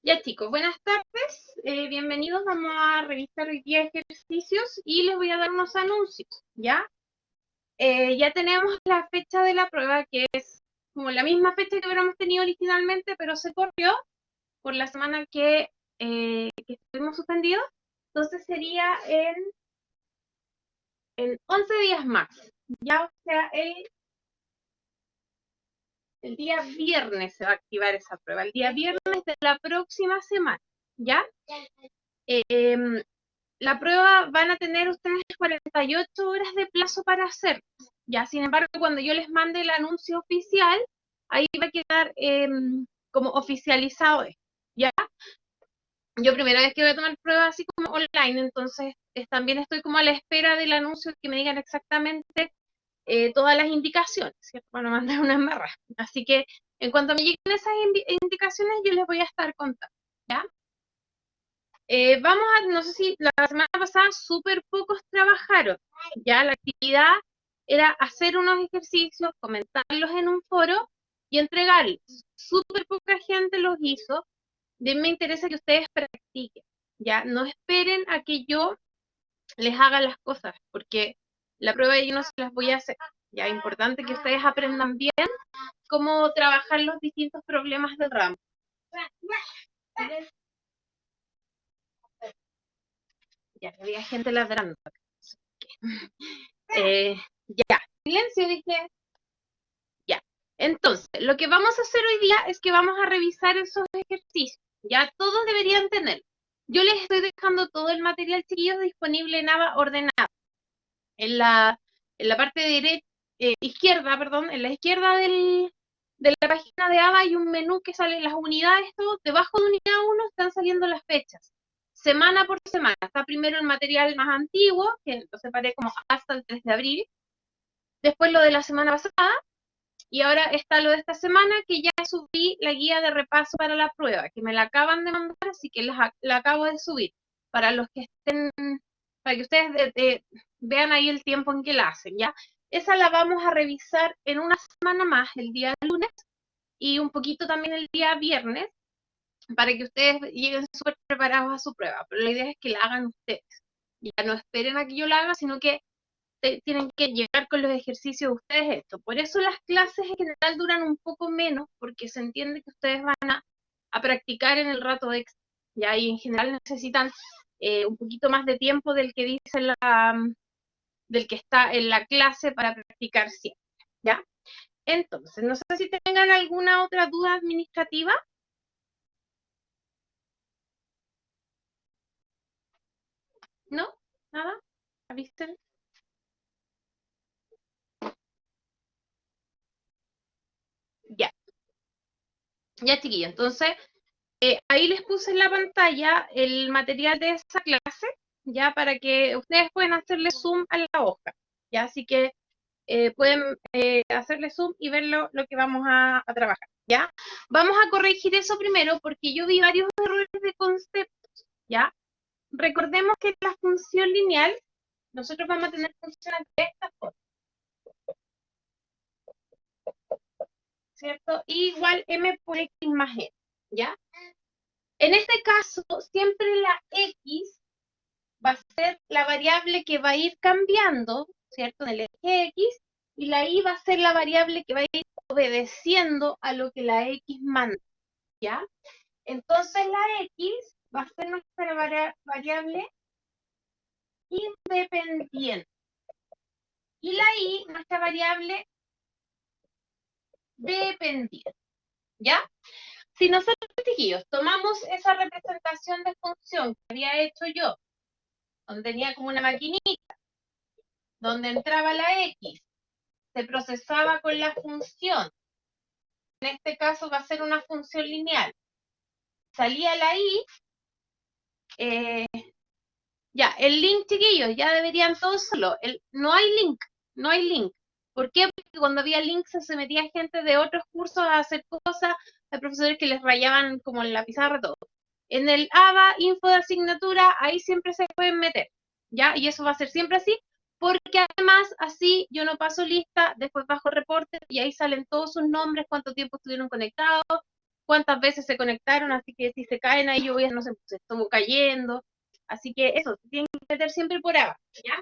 Ya chicos, buenas tardes, bienvenidos, vamos a revisar hoy día ejercicios y les voy a dar unos anuncios, ¿ya? Ya tenemos la fecha de la prueba, que es como la misma fecha que hubiéramos tenido originalmente, pero se corrió por la semana que estuvimos suspendidos, entonces sería en 11 días más, ¿ya? O sea, el día viernes se va a activar esa prueba, el día viernes de la próxima semana, ¿ya? Em, La prueba van a tener ustedes 48 horas de plazo para hacer. Ya, sin embargo, cuando yo les mande el anuncio oficial, ahí va a quedar como oficializado esto. Ya, yo primera vez que voy a tomar pruebas así como online, entonces también estoy como a la espera del anuncio que me digan exactamente todas las indicaciones, ¿cierto? Para no mandar una embarrada. Así que en cuanto me lleguen esas indicaciones, yo les voy a estar contando. ¿Ya? No sé si la semana pasada súper pocos trabajaron. Ya la actividad era hacer unos ejercicios, comentarlos en un foro y entregarlos. Súper poca gente los hizo. De mí me interesa que ustedes practiquen. Ya no esperen a que yo les haga las cosas, porque la prueba yo no se las voy a hacer. Ya es importante que ustedes aprendan bien cómo trabajar los distintos problemas del ramo. Ya había gente ladrando. Eh, ya, silencio, dije, ya. Entonces, lo que vamos a hacer hoy día es que vamos a revisar esos ejercicios. Ya todos deberían tener. Yo les estoy dejando todo el material, chiquillos, disponible en ABA ordenado. En la parte izquierda, perdón, en la izquierda de la página de ABA hay un menú que sale las unidades, todo. Debajo de unidad 1 están saliendo las fechas. Semana por semana. Está primero el material más antiguo, que lo separé como hasta el 3 de abril. Después lo de la semana pasada, y ahora está lo de esta semana, que ya subí la guía de repaso para la prueba, que me la acaban de mandar, así que la acabo de subir. Para los que estén, para que ustedes vean ahí el tiempo en que la hacen, ¿ya? Esa la vamos a revisar en una semana más, el día lunes, y un poquito también el día viernes, para que ustedes lleguen súper preparados a su prueba. Pero la idea es que la hagan ustedes. Ya no esperen a que yo la haga, sino que tienen que llegar con los ejercicios ustedes esto. Por eso las clases en general duran un poco menos, porque se entiende que ustedes van a practicar en el rato extra. Ya, y en general necesitan un poquito más de tiempo del que dice del que está en la clase para practicar siempre. ¿Ya? Entonces, no sé si tengan alguna otra duda administrativa. ¿No? ¿Nada? ¿Avisten? Ya, ya chiquillos. Entonces, ahí les puse en la pantalla el material de esa clase, ya para que ustedes puedan hacerle zoom a la hoja, ya así que pueden hacerle zoom y ver lo que vamos a trabajar, ya. Vamos a corregir eso primero porque yo vi varios errores de conceptos, ya. Recordemos que la función lineal, nosotros vamos a tener funciones de esta forma, ¿cierto? Igual m por x más n, ¿ya? En este caso, siempre la x va a ser la variable que va a ir cambiando, ¿cierto? En el eje X, y la Y va a ser la variable que va a ir obedeciendo a lo que la X manda, ¿ya? Entonces la X va a ser nuestra variable independiente. Y la Y, nuestra variable dependiente, ¿ya? Si nosotros, chiquillos, tomamos esa representación de función que había hecho yo, donde tenía como una maquinita, donde entraba la X, se procesaba con la función. En este caso va a ser una función lineal. Salía la I, eh, ya, el link, chiquillos, ya deberían todos solo. No hay link, no hay link. ¿Por qué? Porque cuando había links se metía gente de otros cursos a hacer cosas, hay profesores que les rayaban como en la pizarra todo. En el ABA, info de asignatura, ahí siempre se pueden meter, ¿ya? Y eso va a ser siempre así, porque además así yo no paso lista, después bajo reporte y ahí salen todos sus nombres, cuánto tiempo estuvieron conectados, cuántas veces se conectaron, así que si se caen ahí, yo voy a, no sé, se estuvo cayendo. Así que eso, se tienen que meter siempre por abajo, ¿ya?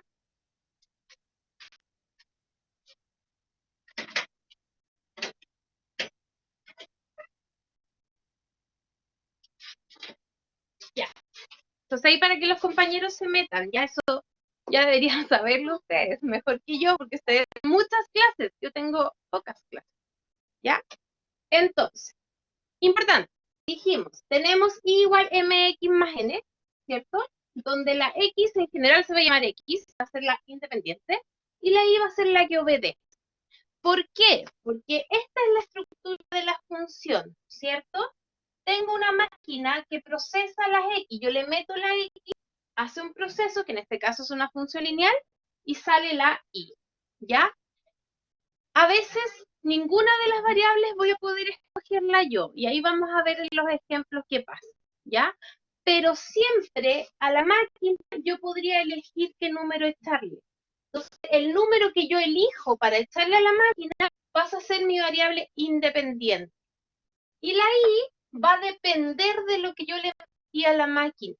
Ya. Entonces ahí para que los compañeros se metan, ya eso ya deberían saberlo ustedes, mejor que yo, porque ustedes tienen muchas clases, yo tengo pocas clases, ¿ya? Entonces, importante, dijimos, tenemos I igual mx más n, ¿cierto? Donde la x en general se va a llamar x, va a ser la independiente, y la y va a ser la que obedece. ¿Por qué? Porque esta es la estructura de la función, ¿cierto? Tengo una máquina que procesa las x, yo le meto la x, hace un proceso, que en este caso es una función lineal, y sale la y, ¿ya? A veces ninguna de las variables voy a poder escogerla yo, y ahí vamos a ver en los ejemplos qué pasa, ¿ya? Pero siempre a la máquina yo podría elegir qué número echarle. Entonces, el número que yo elijo para echarle a la máquina pasa a ser mi variable independiente. Y la i va a depender de lo que yo le metí a la máquina.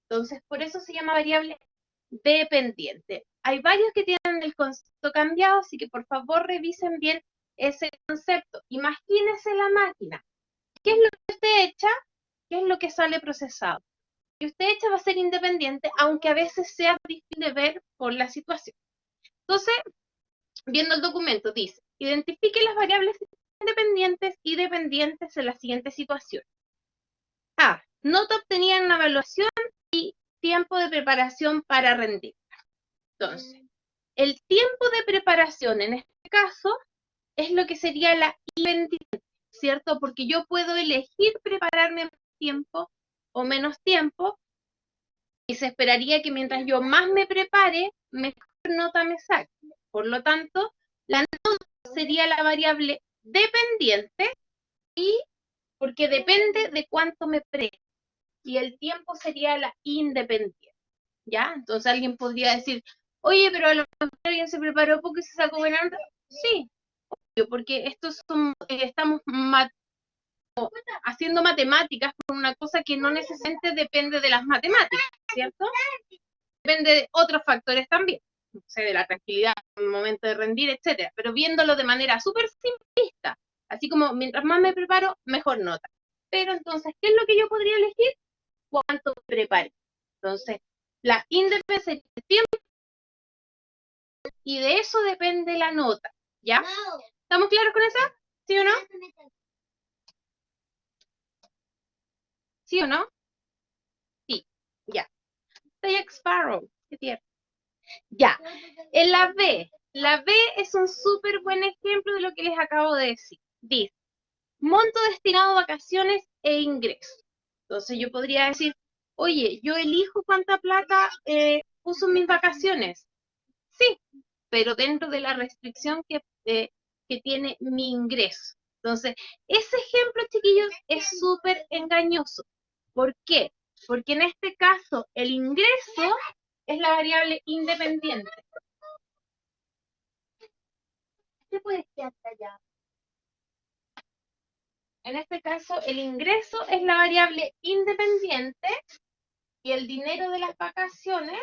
Entonces, por eso se llama variable dependiente. Hay varios que tienen el concepto cambiado, así que por favor revisen bien ese concepto. Imagínese la máquina. ¿Qué es lo que usted echa? ¿Qué es lo que sale procesado? Lo que usted echa va a ser independiente, aunque a veces sea difícil de ver por la situación. Entonces, viendo el documento, dice, identifique las variables independientes y dependientes en la siguiente situación. A. Nota obtenida en una evaluación y tiempo de preparación para rendir. Entonces, el tiempo de preparación en este caso es lo que sería la independiente, ¿cierto? Porque yo puedo elegir prepararme más tiempo o menos tiempo y se esperaría que mientras yo más me prepare, mejor nota me saque. Por lo tanto, la nota sería la variable dependiente y porque depende de cuánto me prepare. Y el tiempo sería la independiente, ¿ya? Entonces alguien podría decir, oye, pero a lo mejor alguien se preparó porque se sacó buena nota. Sí, obvio, porque estamos haciendo matemáticas por una cosa que no necesariamente depende de las matemáticas, ¿cierto? Depende de otros factores también, no sé, de la tranquilidad, el momento de rendir, etcétera, pero viéndolo de manera súper simplista, así como mientras más me preparo, mejor nota. Pero entonces, ¿qué es lo que yo podría elegir? Cuánto prepare. Entonces, la independencia del tiempo y de eso depende la nota, ¿ya? ¿Estamos claros con eso? ¿Sí o no? ¿Sí o no? Sí, ya. Jack Sparrow, qué tierno. Ya, en la B es un súper buen ejemplo de lo que les acabo de decir. Dice, monto destinado a vacaciones e ingresos. Entonces yo podría decir, oye, yo elijo cuánta plata uso en mis vacaciones. Sí, pero dentro de la restricción que tiene mi ingreso. Entonces, ese ejemplo, chiquillos, es súper engañoso. ¿Por qué? Porque en este caso el ingreso es la variable independiente. ¿Qué puedes quedar allá? En este caso, el ingreso es la variable independiente y el dinero de las vacaciones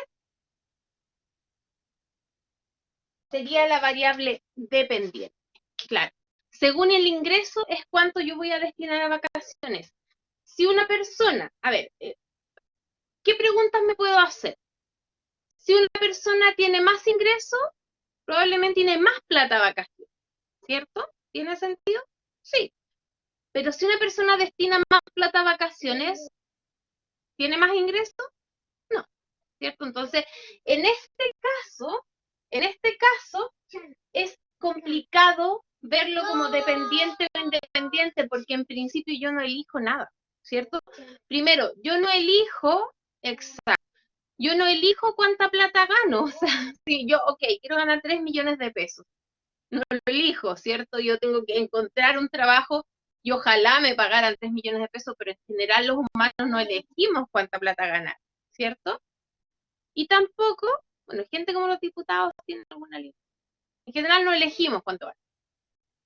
sería la variable dependiente. Claro. Según el ingreso es cuánto yo voy a destinar a vacaciones. Si una persona, a ver, ¿qué preguntas me puedo hacer? Si una persona tiene más ingreso, probablemente tiene más plata a vacaciones, ¿cierto? ¿Tiene sentido? Sí. Pero si una persona destina más plata a vacaciones, ¿tiene más ingreso? No, ¿cierto? Entonces, en este caso, es complicado verlo como dependiente o independiente, porque en principio yo no elijo nada, ¿cierto? Primero, yo no elijo, exacto, yo no elijo cuánta plata gano, o sea, si yo, ok, quiero ganar 3 millones de pesos, no lo elijo, ¿cierto? Yo tengo que encontrar un trabajo y ojalá me pagaran 3 millones de pesos, pero en general los humanos no elegimos cuánta plata ganar, ¿cierto? Y tampoco, bueno, gente como los diputados tienen alguna lista. En general no elegimos cuánto ganar.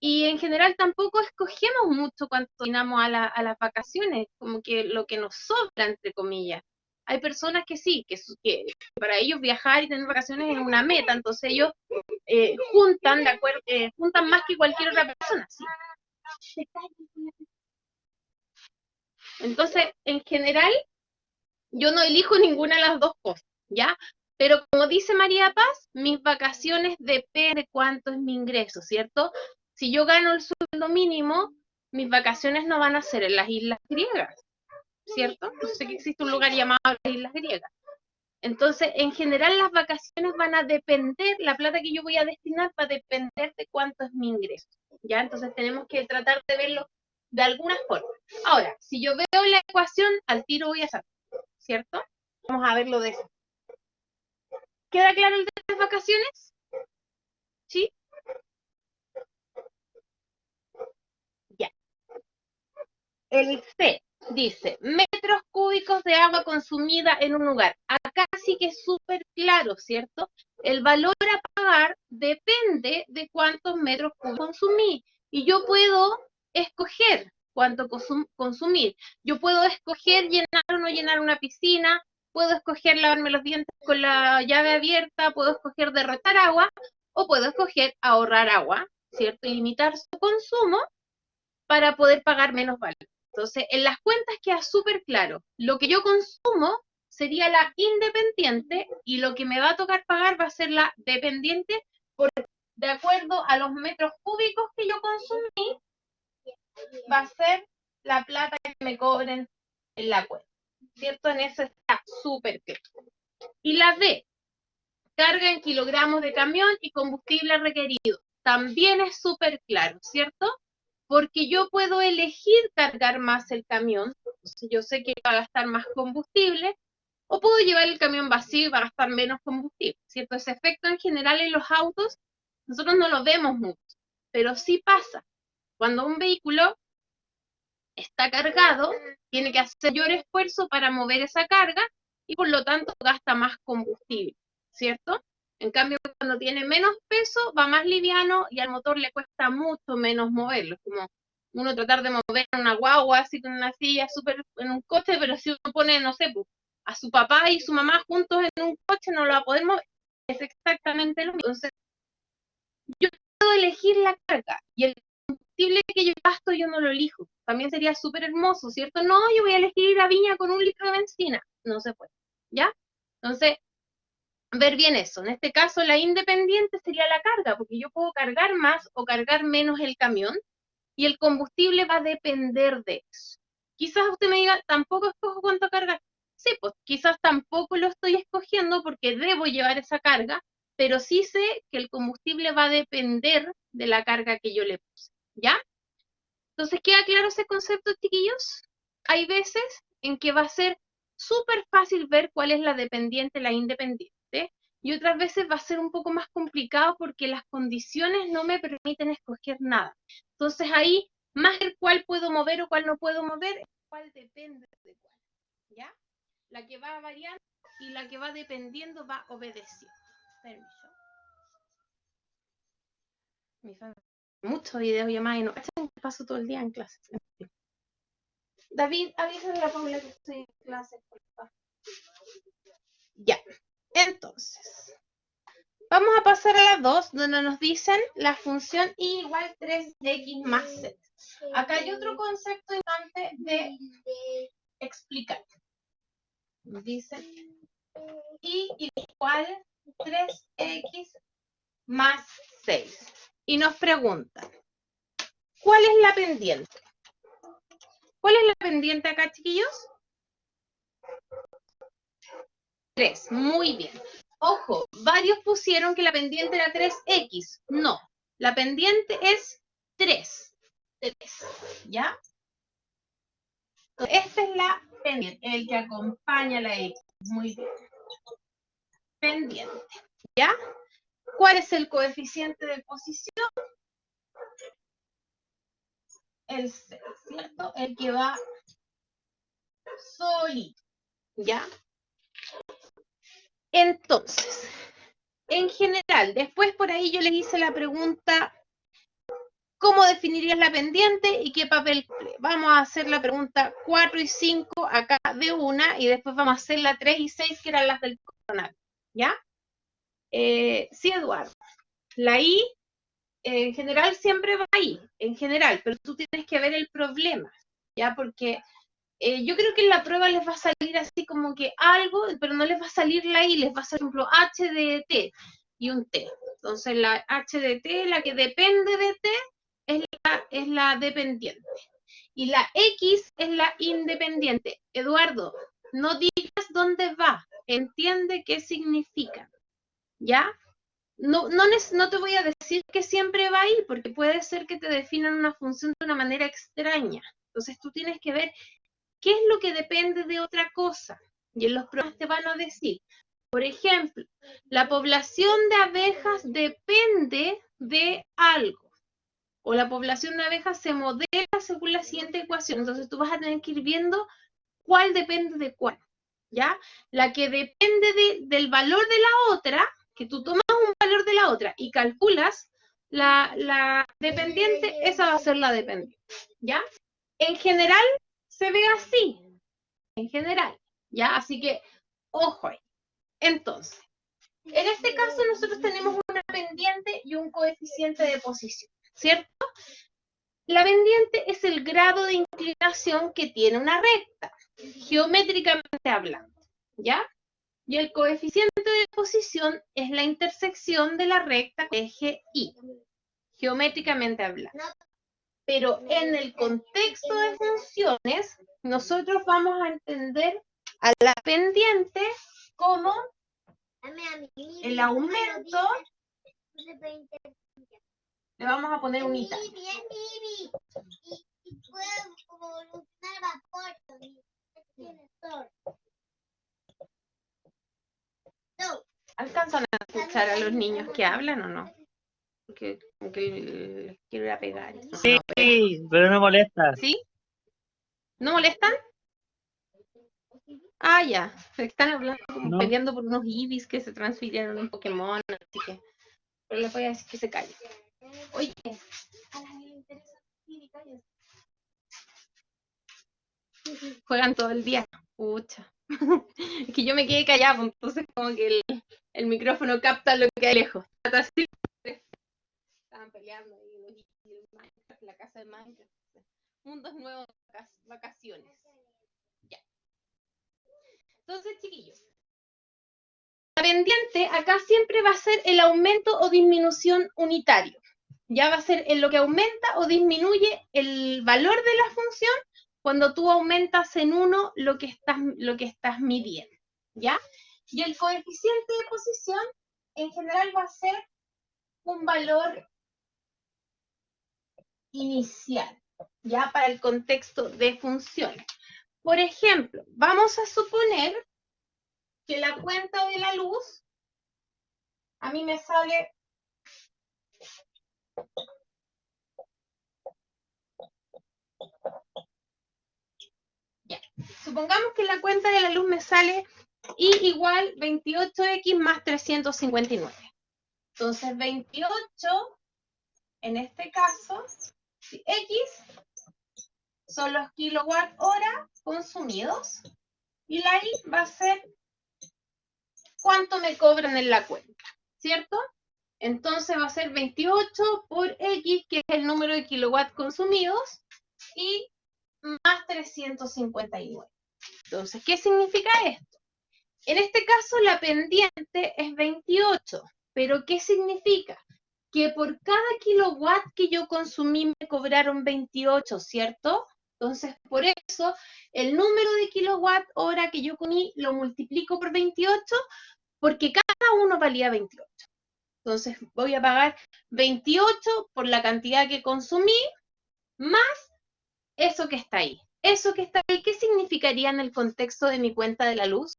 Y en general tampoco escogemos mucho cuando destinamos a las vacaciones, como que lo que nos sobra, entre comillas. Hay personas que sí, que para ellos viajar y tener vacaciones es una meta, entonces ellos juntan, de acuerdo, juntan más que cualquier otra persona. ¿Sí? Entonces, en general, yo no elijo ninguna de las dos cosas, ¿ya? Pero como dice María Paz, mis vacaciones dependen de cuánto es mi ingreso, ¿cierto? Si yo gano el sueldo mínimo, mis vacaciones no van a ser en las islas griegas, ¿cierto? Yo sé que existe un lugar llamado las islas griegas. Entonces, en general, las vacaciones van a depender, la plata que yo voy a destinar va a depender de cuánto es mi ingreso, ¿ya? Entonces, tenemos que tratar de verlo de alguna forma. Ahora, si yo veo la ecuación, al tiro voy a saber, ¿cierto? Vamos a verlo de eso. ¿Queda claro el de las vacaciones? ¿Sí? Ya. El C dice, metros cúbicos de agua consumida en un lugar. Acá sí que es súper claro, ¿cierto? El valor a pagar depende de cuántos metros cúbicos consumí. Y yo puedo escoger cuánto consumir. Yo puedo escoger llenar o no llenar una piscina, puedo escoger lavarme los dientes con la llave abierta, puedo escoger derrochar agua o puedo escoger ahorrar agua, ¿cierto? Y limitar su consumo para poder pagar menos valor. Entonces, en las cuentas queda súper claro. Lo que yo consumo sería la independiente y lo que me va a tocar pagar va a ser la dependiente de acuerdo a los metros cúbicos que yo consumí, va a ser la plata que me cobren en la cuenta. ¿Cierto? En eso está súper claro. Y la D, carga en kilogramos de camión y combustible requerido. También es súper claro, ¿cierto? Porque yo puedo elegir cargar más el camión, si yo sé que va a gastar más combustible, o puedo llevar el camión vacío y va a gastar menos combustible, ¿cierto? Ese efecto en general en los autos, nosotros no lo vemos mucho, pero sí pasa. Cuando un vehículo está cargado, tiene que hacer mayor esfuerzo para mover esa carga y por lo tanto gasta más combustible, ¿cierto? En cambio, cuando tiene menos peso, va más liviano y al motor le cuesta mucho menos moverlo. Es como uno tratar de mover una guagua así con una silla súper en un coche, pero si uno pone, no sé, pues, a su papá y su mamá juntos en un coche, no lo va a poder mover. Es exactamente lo mismo. Entonces, yo puedo elegir la carga y el combustible que yo gasto yo no lo elijo. También sería súper hermoso, ¿cierto? No, yo voy a elegir ir a Viña con 1 litro de benzina. No se puede, ¿ya? Entonces, ver bien eso. En este caso, la independiente sería la carga, porque yo puedo cargar más o cargar menos el camión y el combustible va a depender de eso. Quizás usted me diga, tampoco escojo cuánto cargar. Sí, pues quizás tampoco lo estoy escogiendo porque debo llevar esa carga, pero sí sé que el combustible va a depender de la carga que yo le puse, ¿ya? Entonces, ¿queda claro ese concepto, chiquillos? Hay veces en que va a ser súper fácil ver cuál es la dependiente, la independiente, y otras veces va a ser un poco más complicado porque las condiciones no me permiten escoger nada. Entonces ahí, más que cuál puedo mover o cuál no puedo mover, cuál depende de cuál, ¿ya? La que va variando y la que va dependiendo va obedeciendo. Permiso. Mi familia. Muchos videos llamadas y no paso todo el día en clases. David, avísale a la Paula que estoy en clase, por favor. Ya, entonces, vamos a pasar a las 2, donde nos dicen la función y igual 3x más z. Acá hay otro concepto importante de explicar. Nos dicen y igual 3x más 6. Y nos preguntan, ¿cuál es la pendiente? ¿Cuál es la pendiente acá, chiquillos? 3, muy bien. Ojo, varios pusieron que la pendiente era 3x. No, la pendiente es 3. 3, ¿ya? Entonces, esta es la pendiente, el que acompaña la x. Muy bien. Pendiente, ¿ya? ¿Cuál es el coeficiente de posición? El 6, ¿cierto? El que va solito, ¿ya? Entonces, en general, después por ahí yo les hice la pregunta, ¿Cómo definirías la pendiente y qué papel? Vamos a hacer la pregunta 4 y 5 acá de una y después vamos a hacer la 3 y 6 que eran las del coronavirus, ¿ya? Sí, Eduardo. La I en general siempre va ahí, en general, pero tú tienes que ver el problema, ¿ya? Porque yo creo que en la prueba les va a salir así como que algo, pero no les va a salir la I, les va a salir, por ejemplo, H de T y un T. Entonces la H de T, la que depende de T, es la dependiente. Y la X es la independiente. Eduardo, no digas dónde va, entiende qué significa, ¿ya? No te voy a decir que siempre va ahí, porque puede ser que te definan una función de una manera extraña. Entonces tú tienes que ver qué es lo que depende de otra cosa. Y en los programas te van a decir, por ejemplo, la población de abejas depende de algo. O la población de abejas se modela según la siguiente ecuación. Entonces tú vas a tener que ir viendo cuál depende de cuál. ¿Ya? La que depende del valor de la otra, que tú tomas un valor de la otra y calculas la dependiente, esa va a ser la dependiente. ¿Ya? En general se ve así. En general. ¿Ya? Así que, ojo ahí. Entonces, en este caso nosotros tenemos una pendiente y un coeficiente de posición, ¿cierto? La pendiente es el grado de inclinación que tiene una recta, geométricamente hablando, ¿ya? Y el coeficiente de posición es la intersección de la recta con el eje Y, geométricamente hablando. Pero en el contexto de funciones, nosotros vamos a entender a la pendiente como el aumento. Le vamos a poner un ita. ¿Alcanzan a escuchar a los niños que hablan o no? Porque les quiero ir a pegar. Sí, pero no molesta. ¿Sí? ¿No molestan? Ah, ya. Están hablando, como peleando por unos ibis que se transfirieron en Pokémon, así que. Pero les voy a decir que se callen. Oye, a la me interesa y calles. Juegan todo el día. Pucha. Es que yo me quedé callado, entonces como que el micrófono capta lo que hay lejos. Estaban peleando ahí en la casa de Minecraft. Mundos nuevos, vacaciones. Ya. Entonces, chiquillos, la pendiente acá siempre va a ser el aumento o disminución unitario. Ya va a ser en lo que aumenta o disminuye el valor de la función cuando tú aumentas en 1 lo que estás midiendo, ¿ya? Y el coeficiente de posición en general va a ser un valor inicial, ¿ya? Para el contexto de funciones. Por ejemplo, vamos a suponer que la cuenta de la luz a mí me sale ya. Supongamos que la cuenta de la luz me sale I igual 28x más 359. Entonces 28, en este caso, X son los kilowatt hora consumidos y la Y va a ser cuánto me cobran en la cuenta, ¿cierto? Entonces va a ser 28 por X, que es el número de kilowatts consumidos, y más 359. Entonces, ¿qué significa esto? En este caso, la pendiente es 28, pero ¿qué significa? Que por cada kilowatt que yo consumí me cobraron 28, ¿cierto? Entonces, por eso, el número de kilowatt hora que yo comí lo multiplico por 28, porque cada uno valía 28. Entonces, voy a pagar 28 por la cantidad que consumí, más eso que está ahí. Eso que está ahí, ¿qué significaría en el contexto de mi cuenta de la luz?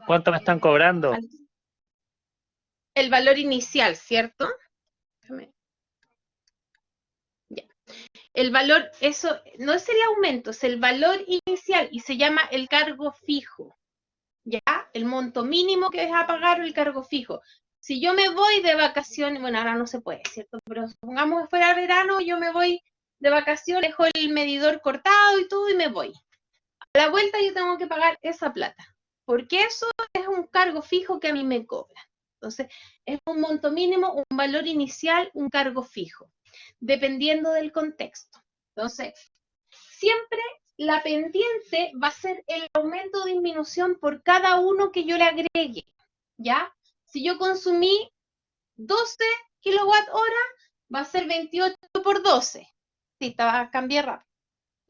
¿Cuánto me están cobrando? El valor inicial, ¿cierto? Ya. El valor, eso no es el aumento, es el valor inicial y se llama el cargo fijo. ¿Ya? El monto mínimo que vas a pagar o el cargo fijo. Si yo me voy de vacaciones, bueno, ahora no se puede, ¿cierto? Pero supongamos que fuera verano, yo me voy de vacaciones, dejo el medidor cortado y todo y me voy. A la vuelta yo tengo que pagar esa plata, porque eso es un cargo fijo que a mí me cobran. Entonces, es un monto mínimo, un valor inicial, un cargo fijo, dependiendo del contexto. Entonces, siempre la pendiente va a ser el aumento o disminución por cada uno que yo le agregue, ¿ya? Si yo consumí 12 kilowatt hora, va a ser 28 por 12. Sí, cambié rápido.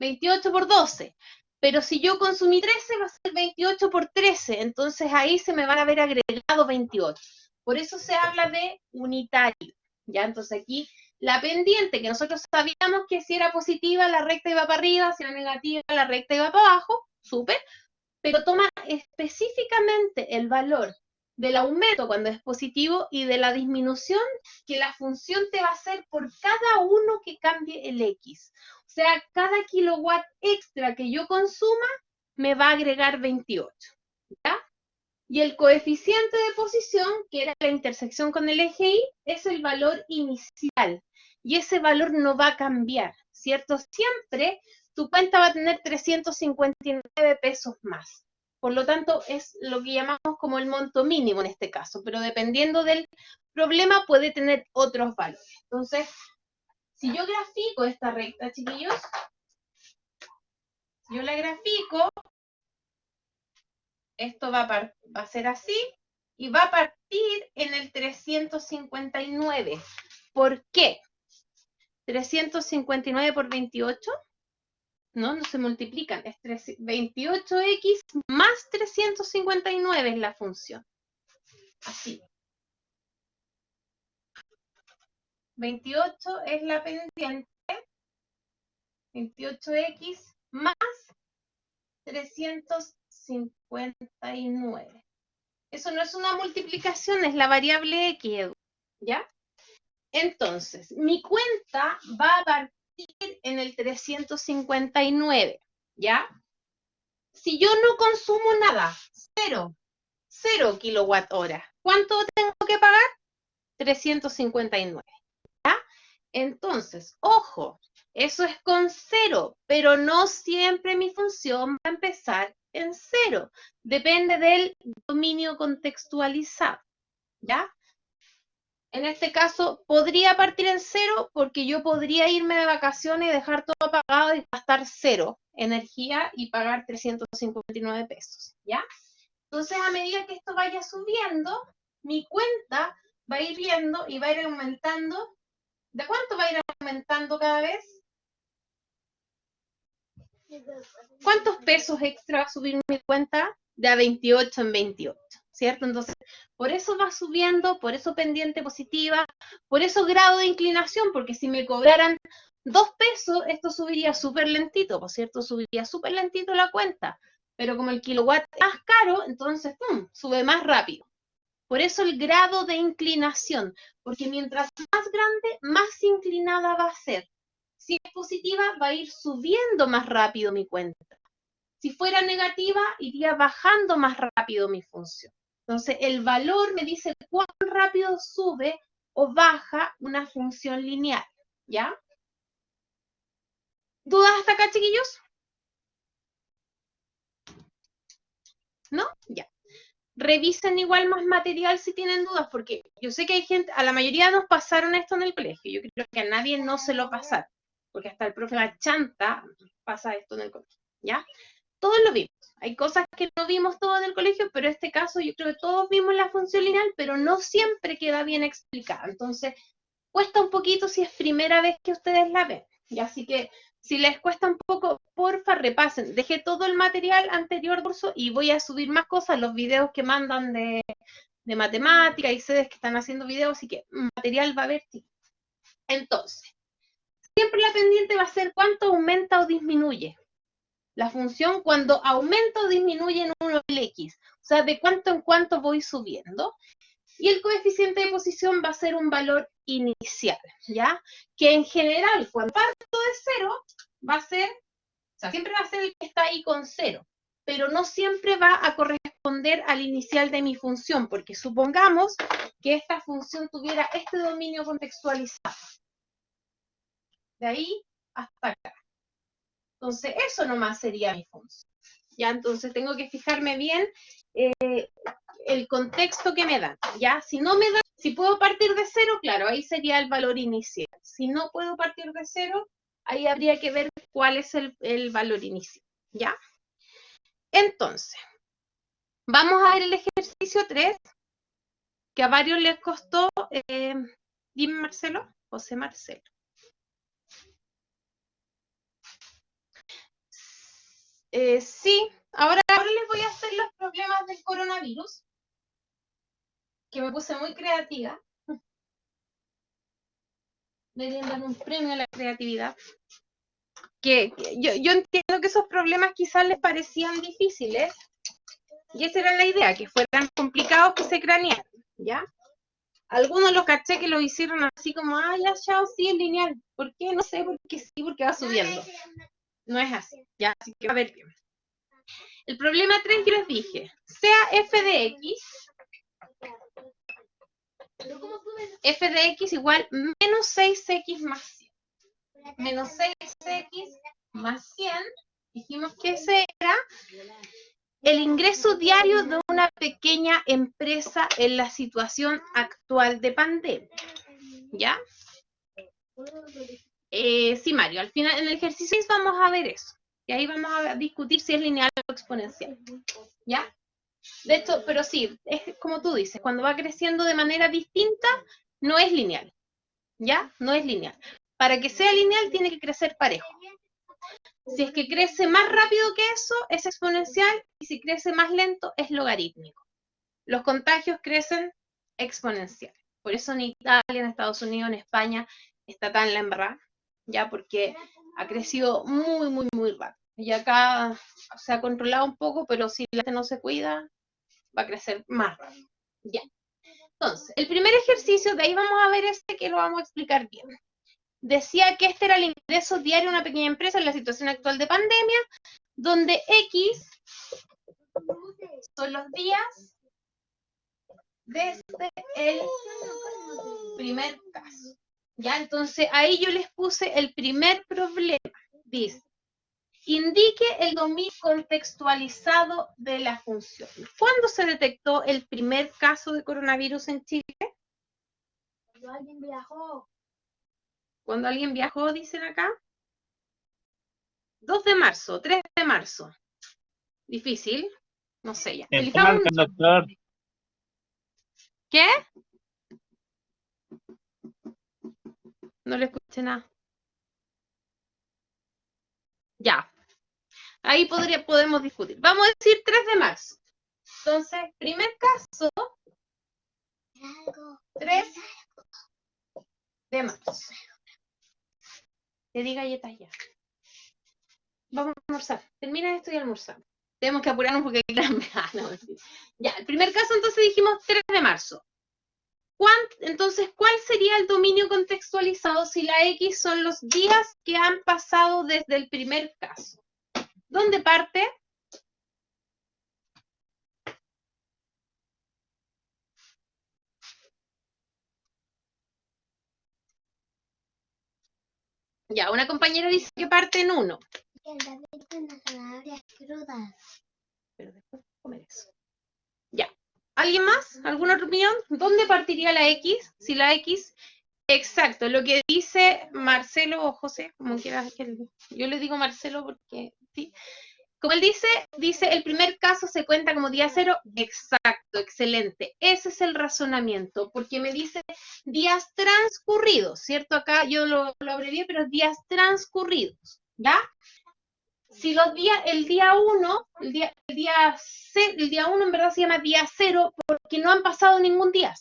28 por 12. Pero si yo consumí 13, va a ser 28 por 13. Entonces ahí se me van a haber agregado 28. Por eso se habla de unitario. ¿Ya? Entonces aquí la pendiente, que nosotros sabíamos que si era positiva, la recta iba para arriba, si era negativa, la recta iba para abajo. Súper. Pero toma específicamente el valor del aumento cuando es positivo y de la disminución que la función te va a hacer por cada uno que cambie el X. O sea, cada kilowatt extra que yo consuma me va a agregar 28. ¿Ya? Y el coeficiente de posición, que era la intersección con el eje Y, es el valor inicial. Y ese valor no va a cambiar, ¿cierto? Siempre tu cuenta va a tener 359 pesos más. Por lo tanto, es lo que llamamos como el monto mínimo en este caso, pero dependiendo del problema puede tener otros valores. Entonces, si yo grafico esta recta, chiquillos, yo la grafico, esto va a ser así, y va a partir en el 359. ¿Por qué? 359 por 28, no se multiplican, es 28x más 359 es la función. Así. 28 es la pendiente, 28x más 359. Eso no es una multiplicación, es la variable x, ¿ya? Entonces, mi cuenta va a partir en el 359, ¿ya? Si yo no consumo nada, cero kilowatt hora, ¿cuánto tengo que pagar? 359, ¿ya? Entonces, ojo, eso es con 0, pero no siempre mi función va a empezar en 0. Depende del dominio contextualizado, ¿ya? En este caso, podría partir en 0 porque yo podría irme de vacaciones y dejar todo apagado y gastar 0 energía y pagar 359 pesos, ¿ya? Entonces, a medida que esto vaya subiendo, mi cuenta va a ir viendo y va a ir aumentando. ¿De cuánto va a ir aumentando cada vez? ¿Cuántos pesos extra va a subir mi cuenta? De a 28 en 28, ¿cierto? Entonces, por eso va subiendo, por eso pendiente positiva, por eso grado de inclinación, porque si me cobraran 2 pesos, esto subiría súper lentito, por cierto, subiría súper lentito la cuenta, pero como el kilowatt es más caro, entonces, ¡pum!, sube más rápido. Por eso el grado de inclinación, porque mientras más grande, más inclinada va a ser. Si es positiva, va a ir subiendo más rápido mi cuenta. Si fuera negativa, iría bajando más rápido mi función. Entonces, el valor me dice cuán rápido sube o baja una función lineal, ¿ya? ¿Dudas hasta acá, chiquillos? ¿No? Ya. Revisen igual más material si tienen dudas, porque yo sé que hay gente, a la mayoría nos pasaron esto en el colegio, yo creo que a nadie no se lo pasaron, porque hasta el profe Chanta pasa esto en el colegio, ¿ya? Todos lo vimos. Hay cosas que no vimos todos en el colegio, pero en este caso yo creo que todos vimos la función lineal, pero no siempre queda bien explicada. Entonces, cuesta un poquito si es primera vez que ustedes la ven. Y así que, si les cuesta un poco, porfa, repasen. Dejé todo el material anterior curso y voy a subir más cosas, los videos que mandan de matemática y sedes que están haciendo videos, así que material va a haber. Sí. Entonces, siempre la pendiente va a ser cuánto aumenta o disminuye la función cuando aumenta o disminuye en 1 el X, o sea, de cuánto en cuánto voy subiendo, y el coeficiente de posición va a ser un valor inicial, ¿ya? Que en general, cuando parto de 0, va a ser, o sea, siempre va a ser el que está ahí con 0, pero no siempre va a corresponder al inicial de mi función, porque supongamos que esta función tuviera este dominio contextualizado. De ahí hasta acá. Entonces, eso nomás sería mi función. Ya, entonces tengo que fijarme bien el contexto que me dan. Ya, si no me dan, si puedo partir de cero, claro, ahí sería el valor inicial. Si no puedo partir de cero, ahí habría que ver cuál es el valor inicial. ¿Ya? Entonces, vamos a ver el ejercicio 3, que a varios les costó, dime Marcelo, José Marcelo. Sí, ahora les voy a hacer los problemas del coronavirus, que me puse muy creativa. Deberían dar un premio a la creatividad. Que yo entiendo que esos problemas quizás les parecían difíciles, y esa era la idea, que fueran complicados, que se cranearan, ¿ya? Algunos los caché que lo hicieron así como, ya, chao, sí, es lineal. ¿Por qué? No sé, porque sí, porque va subiendo. No es así, ya, así que va a ver bien. El problema 3 yo les dije, sea f de x igual menos 6x más 100. Menos 6x más 100, dijimos que ese era el ingreso diario de una pequeña empresa en la situación actual de pandemia. ¿Ya? Sí, Mario, al final en el ejercicio 6 vamos a ver eso. Y ahí vamos a discutir si es lineal o exponencial. ¿Ya? De hecho, pero sí, es como tú dices, cuando va creciendo de manera distinta, no es lineal. ¿Ya? No es lineal. Para que sea lineal tiene que crecer parejo. Si es que crece más rápido que eso, es exponencial, y si crece más lento, es logarítmico. Los contagios crecen exponenciales. Por eso en Italia, en Estados Unidos, en España, está tan la embarrada, ya, porque ha crecido muy, muy, muy rápido. Y acá se ha controlado un poco, pero si la gente no se cuida, va a crecer más rápido. Ya. Entonces, el primer ejercicio, de ahí vamos a ver este que lo vamos a explicar bien. Decía que este era el ingreso diario de una pequeña empresa en la situación actual de pandemia, donde X son los días desde el primer caso. Ya, entonces ahí yo les puse el primer problema. Dice, indique el dominio contextualizado de la función. ¿Cuándo se detectó el primer caso de coronavirus en Chile? Cuando alguien viajó. Cuando alguien viajó, dicen acá. 2 de marzo, 3 de marzo. Difícil. No sé ya. Elijamos el doctor. ¿Qué? No le escuché nada. Ya. Ahí podemos discutir. Vamos a decir 3 de marzo. Entonces, primer caso, 3 de marzo. Te di galletas ya. Vamos a almorzar. Termina esto y almorzamos. Tenemos que apurarnos porque hay gran... no, ya, el primer caso entonces dijimos 3 de marzo. Entonces, ¿cuál sería el dominio contextualizado si la X son los días que han pasado desde el primer caso? ¿Dónde parte? Ya, una compañera dice que parte en 1. Pero después de comer eso. Ya. ¿Alguien más? ¿Alguna otra opinión? ¿Dónde partiría la X? Si la X... Exacto, lo que dice Marcelo o José, como quieras, yo le digo Marcelo porque sí. Como él dice el primer caso se cuenta como día 0. Exacto, excelente. Ese es el razonamiento, porque me dice días transcurridos, ¿cierto? Acá yo lo abrevié, pero días transcurridos, ¿ya? Si los días, el día 1 en verdad se llama día 0 porque no han pasado ningún día,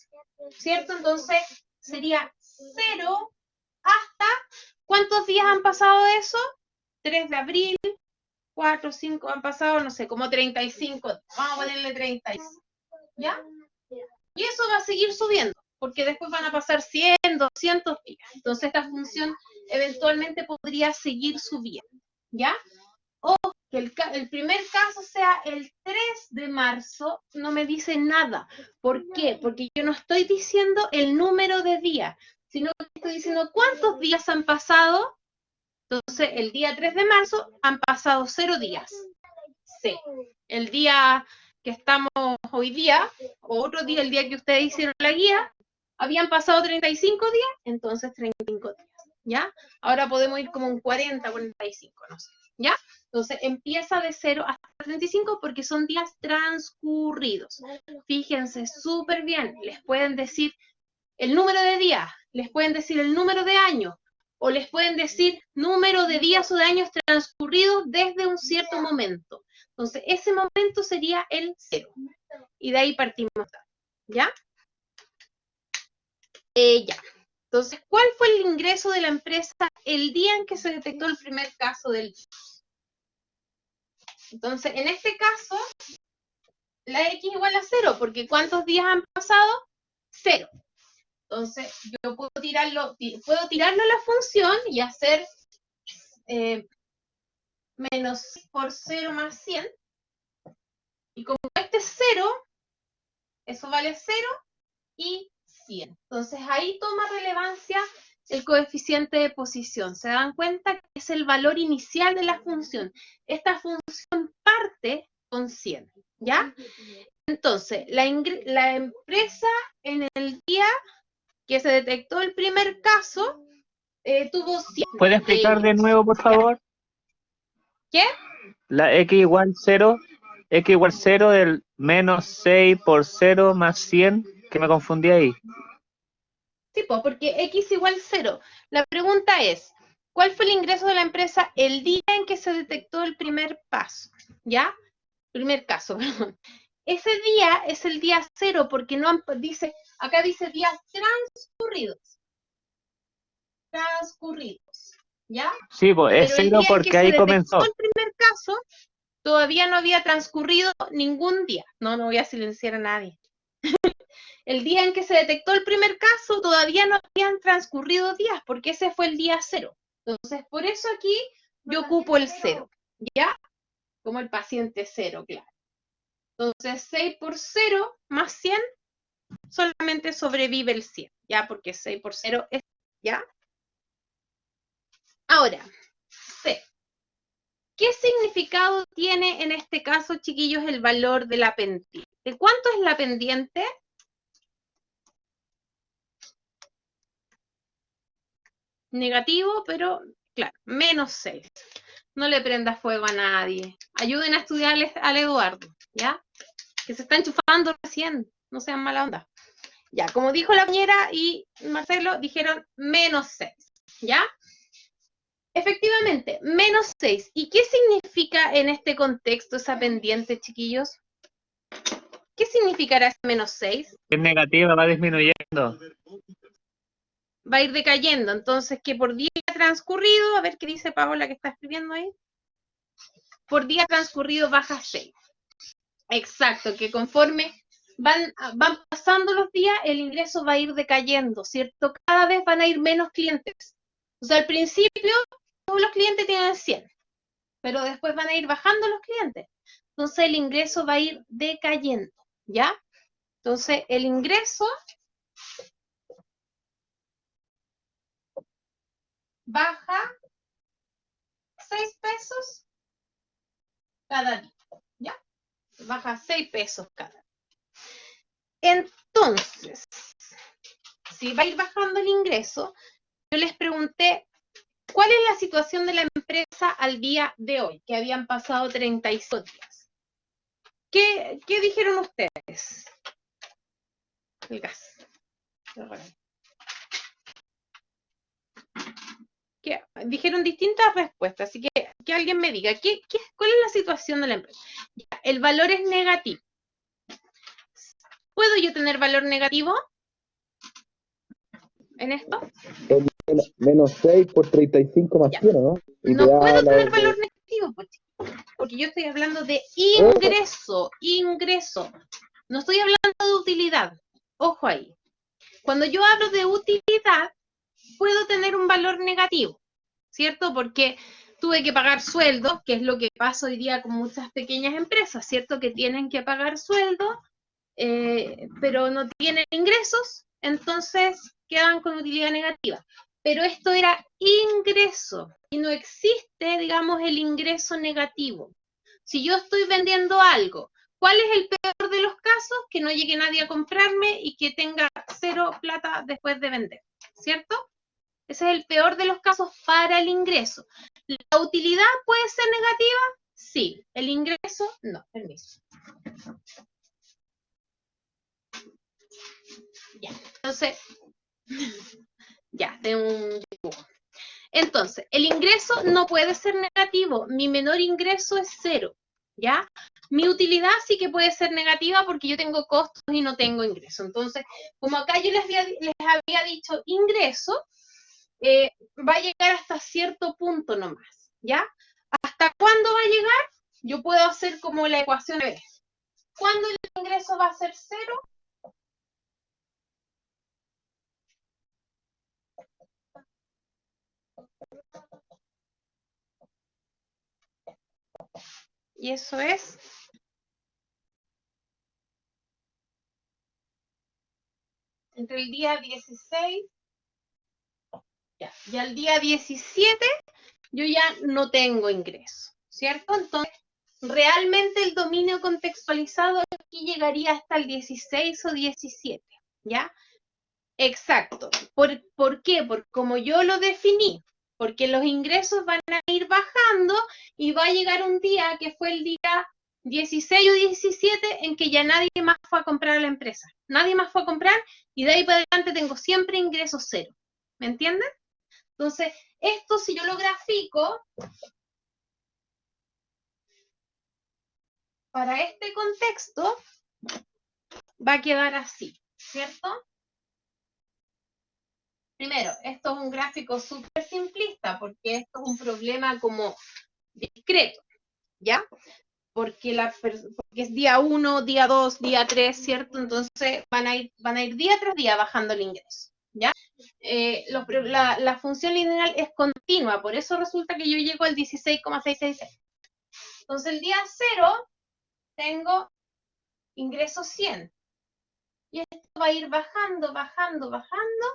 ¿cierto? Entonces sería 0 hasta, ¿cuántos días han pasado de eso? 3 de abril, 4, 5, han pasado, no sé, como 35. Vamos a ponerle 35. ¿Ya? Y eso va a seguir subiendo, porque después van a pasar 100, 200 días. Entonces esta función eventualmente podría seguir subiendo. ¿Ya? O que que el primer caso sea el 3 de marzo, no me dice nada. ¿Por qué? Porque yo no estoy diciendo el número de días, sino que estoy diciendo cuántos días han pasado. Entonces, el día 3 de marzo han pasado 0 días. Sí. El día que estamos hoy día, o otro día, el día que ustedes hicieron la guía, habían pasado 35 días, entonces 35 días, ¿ya? Ahora podemos ir como un 40, 45, no sé, ¿ya? Entonces empieza de 0 hasta 35 porque son días transcurridos. Fíjense súper bien, les pueden decir el número de días, les pueden decir el número de años, o les pueden decir número de días o de años transcurridos desde un cierto momento. Entonces, ese momento sería el 0. Y de ahí partimos, ¿ya? Ya. Entonces, ¿cuál fue el ingreso de la empresa el día en que se detectó el primer caso del virus? Entonces, en este caso, la X igual a 0, porque ¿cuántos días han pasado? 0. Entonces, yo puedo tirarlo a la función y hacer menos por 0 más 100. Y como este es 0, eso vale 0 y 100. Entonces, ahí toma relevancia el coeficiente de posición. ¿Se dan cuenta que es el valor inicial de la función? Esta función parte con 100, ¿ya? Entonces, la empresa en el día que se detectó el primer caso, tuvo 100. ¿Puede explicar de nuevo, por favor? ¿Qué? La X igual 0, X igual 0 del menos 6 por 0 más 100, que me confundí ahí. Sí, pues, porque X igual 0. La pregunta es, ¿cuál fue el ingreso de la empresa el día en que se detectó el primer paso? ¿Ya? Primer caso, perdón. Ese día es el día 0 porque no dice, acá dice días transcurridos. Transcurridos, ¿ya? Sí, pues es Pero el 0 día en que porque se ahí detectó comenzó. el primer caso, todavía no había transcurrido ningún día. No voy a silenciar a nadie. El día en que se detectó el primer caso, todavía no habían transcurrido días, porque ese fue el día 0. Entonces, por eso aquí yo ocupo el 0, ¿ya? Como el paciente 0, claro. Entonces, 6 por 0 más 100, solamente sobrevive el 100, ¿ya? Porque 6 por 0 es, ¿ya? Ahora, C. ¿Qué significado tiene en este caso, chiquillos, el valor de la pendiente? ¿Cuánto es la pendiente? Negativo, pero claro, menos 6. No le prenda fuego a nadie. Ayuden a estudiarles al Eduardo, ¿ya? Que se está enchufando recién. No sean mala onda. Ya, como dijo la compañera y Marcelo, dijeron menos 6, ¿ya? Efectivamente, menos 6. ¿Y qué significa en este contexto esa pendiente, chiquillos? ¿Qué significará ese menos 6? Es negativa, va disminuyendo. Va a ir decayendo. Entonces, que por día transcurrido, a ver qué dice Paola que está escribiendo ahí. Por día transcurrido baja 6. Exacto, que conforme van pasando los días, el ingreso va a ir decayendo, ¿cierto? Cada vez van a ir menos clientes. O sea, al principio todos los clientes tienen 100, pero después van a ir bajando los clientes. Entonces el ingreso va a ir decayendo, ¿ya? Entonces el ingreso baja 6 pesos cada día, ¿ya? Baja 6 pesos cada día. Entonces, si va a ir bajando el ingreso, yo les pregunté, ¿cuál es la situación de la empresa al día de hoy? Que habían pasado 38 días. ¿Qué dijeron ustedes? El gas. Dijeron distintas respuestas, así que alguien me diga, ¿cuál es la situación de la empresa? Ya, el valor es negativo. ¿Puedo yo tener valor negativo en esto? Menos 6 por 35 más 100, ¿no? Y no puedo tener de... valor negativo, porque yo estoy hablando de ingreso, ingreso. No estoy hablando de utilidad. Ojo ahí. Cuando yo hablo de utilidad, puedo tener un valor negativo, ¿cierto? Porque tuve que pagar sueldos, que es lo que pasa hoy día con muchas pequeñas empresas, ¿cierto? Que tienen que pagar sueldo, pero no tienen ingresos, entonces quedan con utilidad negativa. Pero esto era ingreso y no existe, digamos, el ingreso negativo. Si yo estoy vendiendo algo, ¿cuál es el peor de los casos? Que no llegue nadie a comprarme y que tenga cero plata después de vender, ¿cierto? Ese es el peor de los casos para el ingreso. ¿La utilidad puede ser negativa? Sí. ¿El ingreso? No. Permiso. Ya. Entonces, ya, tengo un dibujo. Entonces, el ingreso no puede ser negativo. Mi menor ingreso es 0, ¿ya? Mi utilidad sí que puede ser negativa porque yo tengo costos y no tengo ingreso. Entonces, como acá yo les había dicho ingreso, va a llegar hasta cierto punto nomás, ¿ya? ¿Hasta cuándo va a llegar? Yo puedo hacer como la ecuación de vez. ¿Cuándo el ingreso va a ser 0? Y eso es entre el día 16 y al día 17 yo ya no tengo ingreso, ¿cierto? Entonces, realmente el dominio contextualizado aquí llegaría hasta el 16 o 17, ¿ya? Exacto. ¿Por qué? Porque como yo lo definí, porque los ingresos van a ir bajando y va a llegar un día que fue el día 16 o 17 en que ya nadie más fue a comprar a la empresa. Nadie más fue a comprar y de ahí para adelante tengo siempre ingresos 0. ¿Me entienden? Entonces, esto si yo lo grafico para este contexto, va a quedar así, ¿cierto? Primero, esto es un gráfico súper simplista porque esto es un problema como discreto, ¿ya? Porque es día 1, día 2, día 3, ¿cierto? Entonces van a ir día tras día bajando el ingreso, ¿ya? La función lineal es continua, por eso resulta que yo llego al 16,666. Entonces el día 0 tengo ingreso 100. Y esto va a ir bajando, bajando, bajando,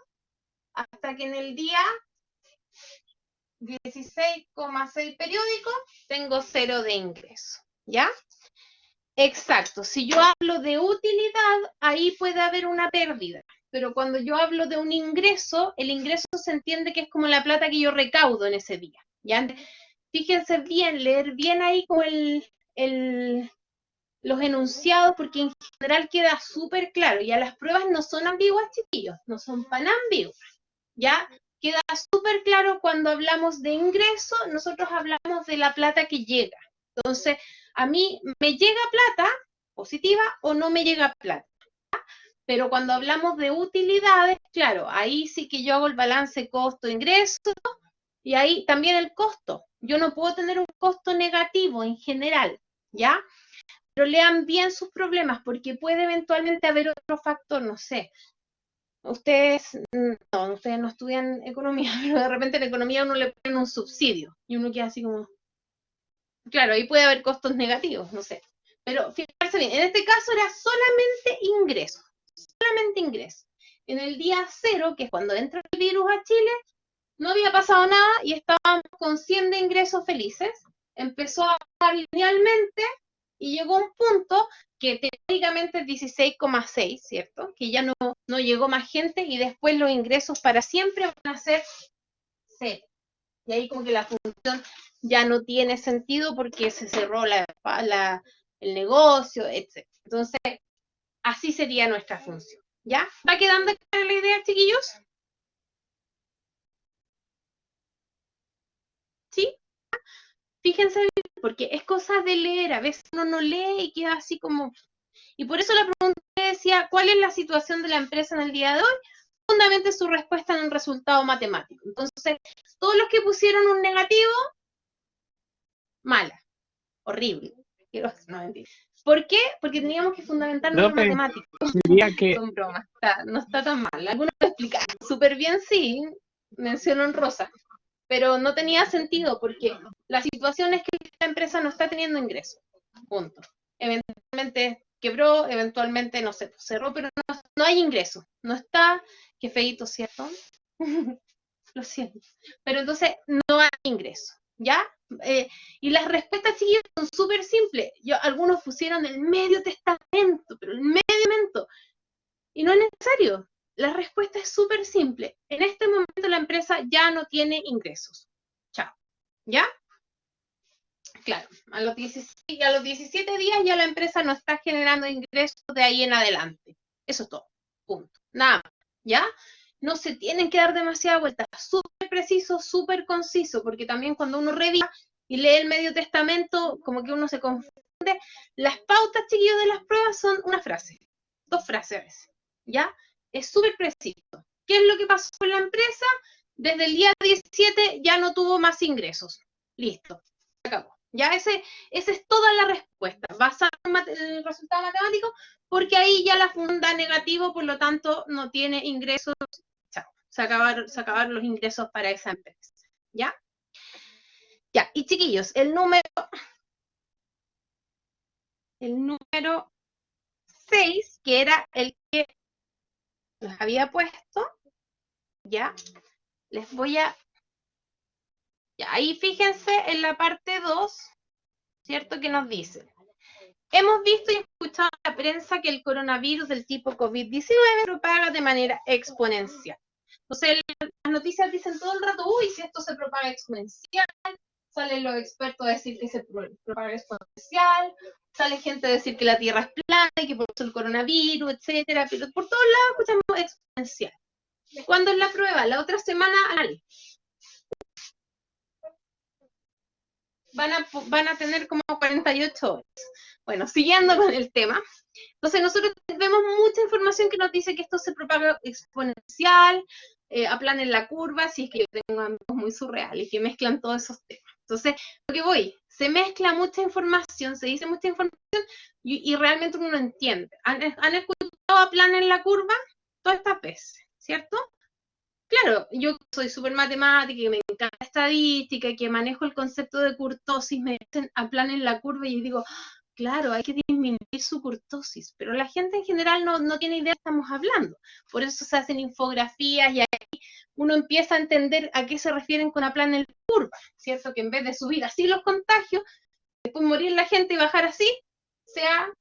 hasta que en el día 16,6 periódico tengo 0 de ingreso, ¿ya? Exacto, si yo hablo de utilidad, ahí puede haber una pérdida, pero cuando yo hablo de un ingreso, el ingreso se entiende que es como la plata que yo recaudo en ese día, ¿ya? Fíjense bien, leer bien ahí como los enunciados, porque en general queda súper claro, ya las pruebas no son ambiguas, chiquillos, no son tan ambiguas, ¿ya? Queda súper claro cuando hablamos de ingreso, nosotros hablamos de la plata que llega. Entonces, a mí me llega plata positiva o no me llega plata. Pero cuando hablamos de utilidades, claro, ahí sí que yo hago el balance costo-ingreso y ahí también el costo. Yo no puedo tener un costo negativo en general, ¿ya? Pero lean bien sus problemas porque puede eventualmente haber otro factor, no sé. Ustedes no estudian economía, pero de repente en economía uno le ponen un subsidio y uno queda así como, claro, ahí puede haber costos negativos, no sé. Pero fijarse bien, en este caso era solamente ingreso, solamente ingreso. En el día 0, que es cuando entra el virus a Chile, no había pasado nada y estábamos con 100 de ingresos felices. Empezó a bajar linealmente y llegó a un punto que teóricamente es 16,6, ¿cierto? Que ya no llegó más gente y después los ingresos para siempre van a ser 0. Y ahí como que la función ya no tiene sentido porque se cerró el negocio, etc. Entonces, así sería nuestra función. ¿Ya? ¿Va quedando clara la idea, chiquillos? ¿Sí? Fíjense bien, porque es cosa de leer. A veces uno no lee y queda así como... Y por eso la pregunta decía, ¿cuál es la situación de la empresa en el día de hoy? Fundamente su respuesta en un resultado matemático. Entonces, todos los que pusieron un negativo, mala, horrible. No, mentira. ¿Por qué? Porque teníamos que fundamentarnos en matemáticas. Diría que Son bromas, no está tan mal. Algunos lo explicaron súper bien, sí, menciono en rosa, pero no tenía sentido porque la situación es que la empresa no está teniendo ingresos. Punto. Eventualmente quebró, eventualmente, no sé, cerró, pero no hay ingresos. No está, qué feíto, ¿cierto? Lo siento. Pero entonces no hay ingresos, ¿ya? Y las respuestas chiquillos son súper simples. Algunos pusieron el medio testamento, pero el medio testamento. Y no es necesario. La respuesta es súper simple. En este momento la empresa ya no tiene ingresos. Chao. ¿Ya? Claro, a los 17 días ya la empresa no está generando ingresos de ahí en adelante. Eso es todo. Punto. Nada más. ¿Ya? No se tienen que dar demasiada vuelta. Súper preciso, súper conciso, porque también cuando uno revisa y lee el Medio Testamento, como que uno se confunde. Las pautas, chiquillos, de las pruebas son una frase. 2 frases a veces. ¿Ya? Es súper preciso. ¿Qué es lo que pasó con la empresa? Desde el día 17 ya no tuvo más ingresos. Listo. Se acabó. Ya esa es toda la respuesta, basada en el resultado matemático, porque ahí ya la funda negativo, por lo tanto no tiene ingresos. Chao. Se acabaron los ingresos para esa empresa. ¿Ya? Ya, y chiquillos, el número 6, que era el que les había puesto, ya, les voy a... Ya, ahí fíjense en la parte 2, ¿cierto? Que nos dice: hemos visto y escuchado en la prensa que el coronavirus del tipo COVID-19 propaga de manera exponencial. Entonces, las noticias dicen todo el rato, uy, si esto se propaga exponencial, salen los expertos a decir que se propaga exponencial, sale gente a decir que la Tierra es plana y que por eso el coronavirus, etcétera, pero por todos lados escuchamos exponencial. ¿Cuándo es la prueba? La otra semana van a tener como 48 horas. Bueno, siguiendo con el tema. Entonces nosotros vemos mucha información que nos dice que esto se propaga exponencial, aplanen la curva, si es que yo tengo amigos muy surreales que mezclan todos esos temas. Entonces, lo que voy, se mezcla mucha información, se dice mucha información y realmente uno no entiende. ¿Han escuchado aplanen la curva? Todas estas veces, ¿cierto? Claro, yo soy súper matemática y me encanta estadística, que manejo el concepto de kurtosis, me dicen aplanen la curva y yo digo, claro, hay que disminuir su kurtosis, pero la gente en general no tiene idea de qué estamos hablando. Por eso se hacen infografías y ahí uno empieza a entender a qué se refieren con aplanen la curva, ¿cierto? Que en vez de subir así los contagios, después morir la gente y bajar así, sea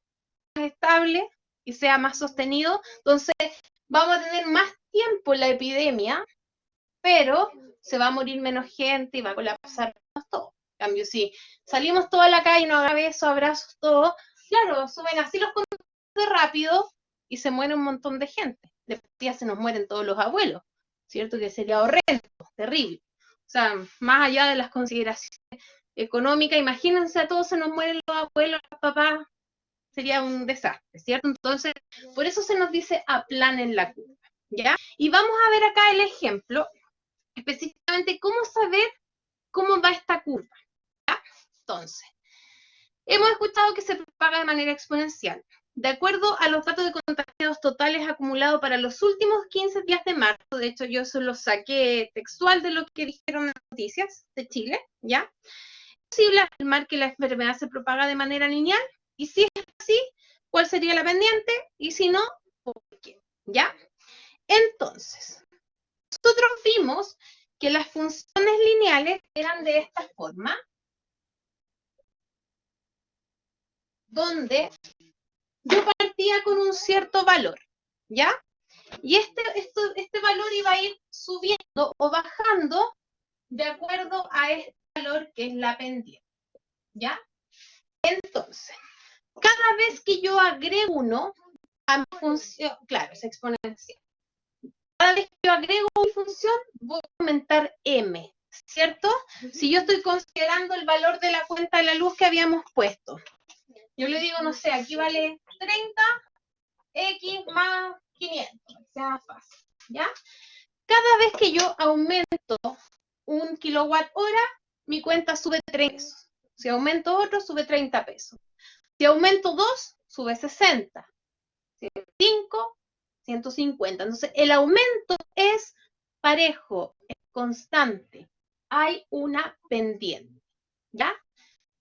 más estable y sea más sostenido. Entonces, vamos a tener más tiempo en la epidemia, pero se va a morir menos gente y va a colapsar todo. En cambio, si salimos toda la calle, no haga besos, abrazos, todo, claro, suben así los contagios rápido y se muere un montón de gente. Después ya se nos mueren todos los abuelos, ¿cierto? Que sería horrendo, terrible. O sea, más allá de las consideraciones económicas, imagínense, a todos se nos mueren los abuelos, los papás, sería un desastre, ¿cierto? Entonces, por eso se nos dice aplanen la curva, ¿ya? Y vamos a ver acá el ejemplo, específicamente cómo saber cómo va esta curva, ¿ya? Entonces, hemos escuchado que se propaga de manera exponencial. De acuerdo a los datos de contagiados totales acumulados para los últimos 15 días de marzo, de hecho yo eso lo saqué textual de lo que dijeron en las noticias de Chile, ¿ya? ¿Es posible afirmar que la enfermedad se propaga de manera lineal? Y si es así, ¿cuál sería la pendiente? Y si no, ¿por qué? ¿Ya? Entonces, nosotros vimos que las funciones lineales eran de esta forma, donde yo partía con un cierto valor, ¿ya? Y este valor iba a ir subiendo o bajando de acuerdo a este valor que es la pendiente, ¿ya? Entonces, cada vez que yo agrego 1 a mi función, claro, es exponencial. Cada vez que yo agrego mi función, voy a aumentar m, ¿cierto? Si yo estoy considerando el valor de la cuenta de la luz que habíamos puesto, yo le digo, no sé, aquí vale 30x más 500, que sea más fácil, ¿ya? Cada vez que yo aumento 1 kilowatt hora, mi cuenta sube 3 pesos. Si aumento otro, sube 30 pesos. Si aumento 2, sube 60. Si 5, 150. Entonces, el aumento es parejo, es constante. hay una pendiente, ¿ya?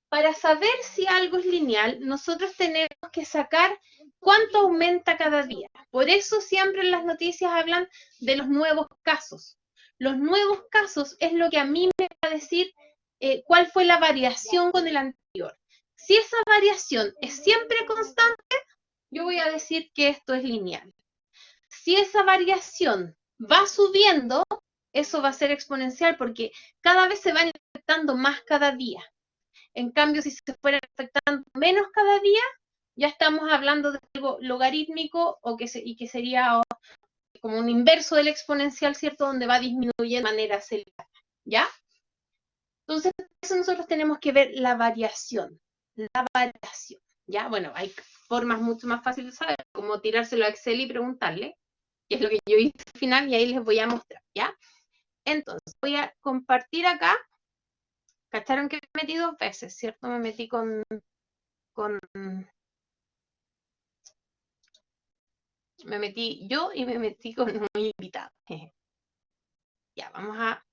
Para saber si algo es lineal, nosotros tenemos que sacar cuánto aumenta cada día. Por eso siempre en las noticias hablan de los nuevos casos. Los nuevos casos es lo que a mí me va a decir cuál fue la variación con el anterior. Si esa variación es siempre constante, yo voy a decir que esto es lineal. Si esa variación va subiendo, eso va a ser exponencial porque cada vez se van infectando más cada día. En cambio, si se fuera afectando menos cada día, ya estamos hablando de algo logarítmico y que sería como un inverso del exponencial, ¿cierto? Donde va disminuyendo de manera acelerada, ¿ya? Entonces, por eso nosotros tenemos que ver la variación, ¿ya? Bueno, hay formas mucho más fáciles de saber, como tirárselo a Excel y preguntarle, que es lo que yo hice al final, y ahí les voy a mostrar, ¿ya? Entonces, voy a compartir acá. ¿Cacharon que me metí 2 veces, cierto? Me metí me metí yo y me metí con un invitado. Ya, vamos a...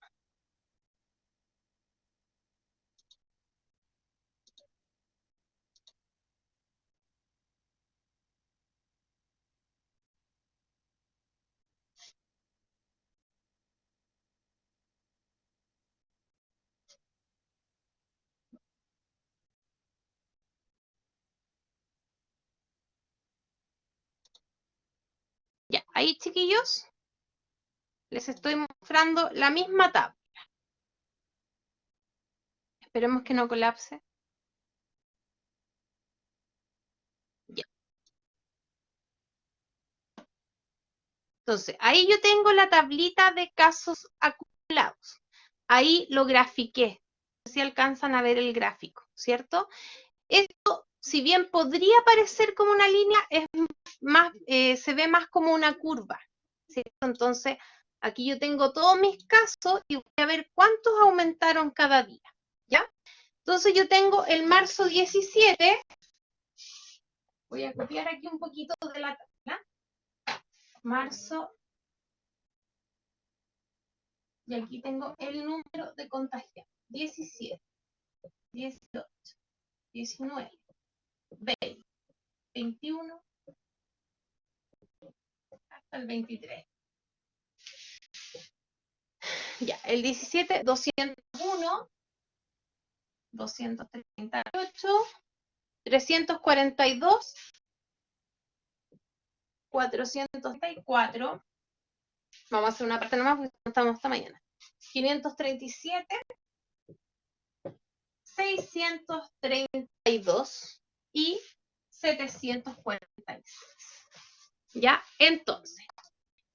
Ya, ahí chiquillos, les estoy mostrando la misma tabla. Esperemos que no colapse. Ya. Entonces, ahí yo tengo la tablita de casos acumulados. Ahí lo grafiqué. No sé si alcanzan a ver el gráfico, ¿cierto? Esto, si bien podría parecer como una línea, es más, se ve más como una curva, ¿cierto? Entonces, aquí yo tengo todos mis casos y voy a ver cuántos aumentaron cada día, ¿ya? Entonces yo tengo el marzo 17, voy a copiar aquí un poquito de la tabla, marzo, y aquí tengo el número de contagiados, 17, 18, 19, 20, 21, hasta el 23. Ya, el 17, 201, 238, 342, 434. Vamos a hacer una parte nomás porque estamos hasta mañana. 537, 632 y 746. ¿Ya? Entonces,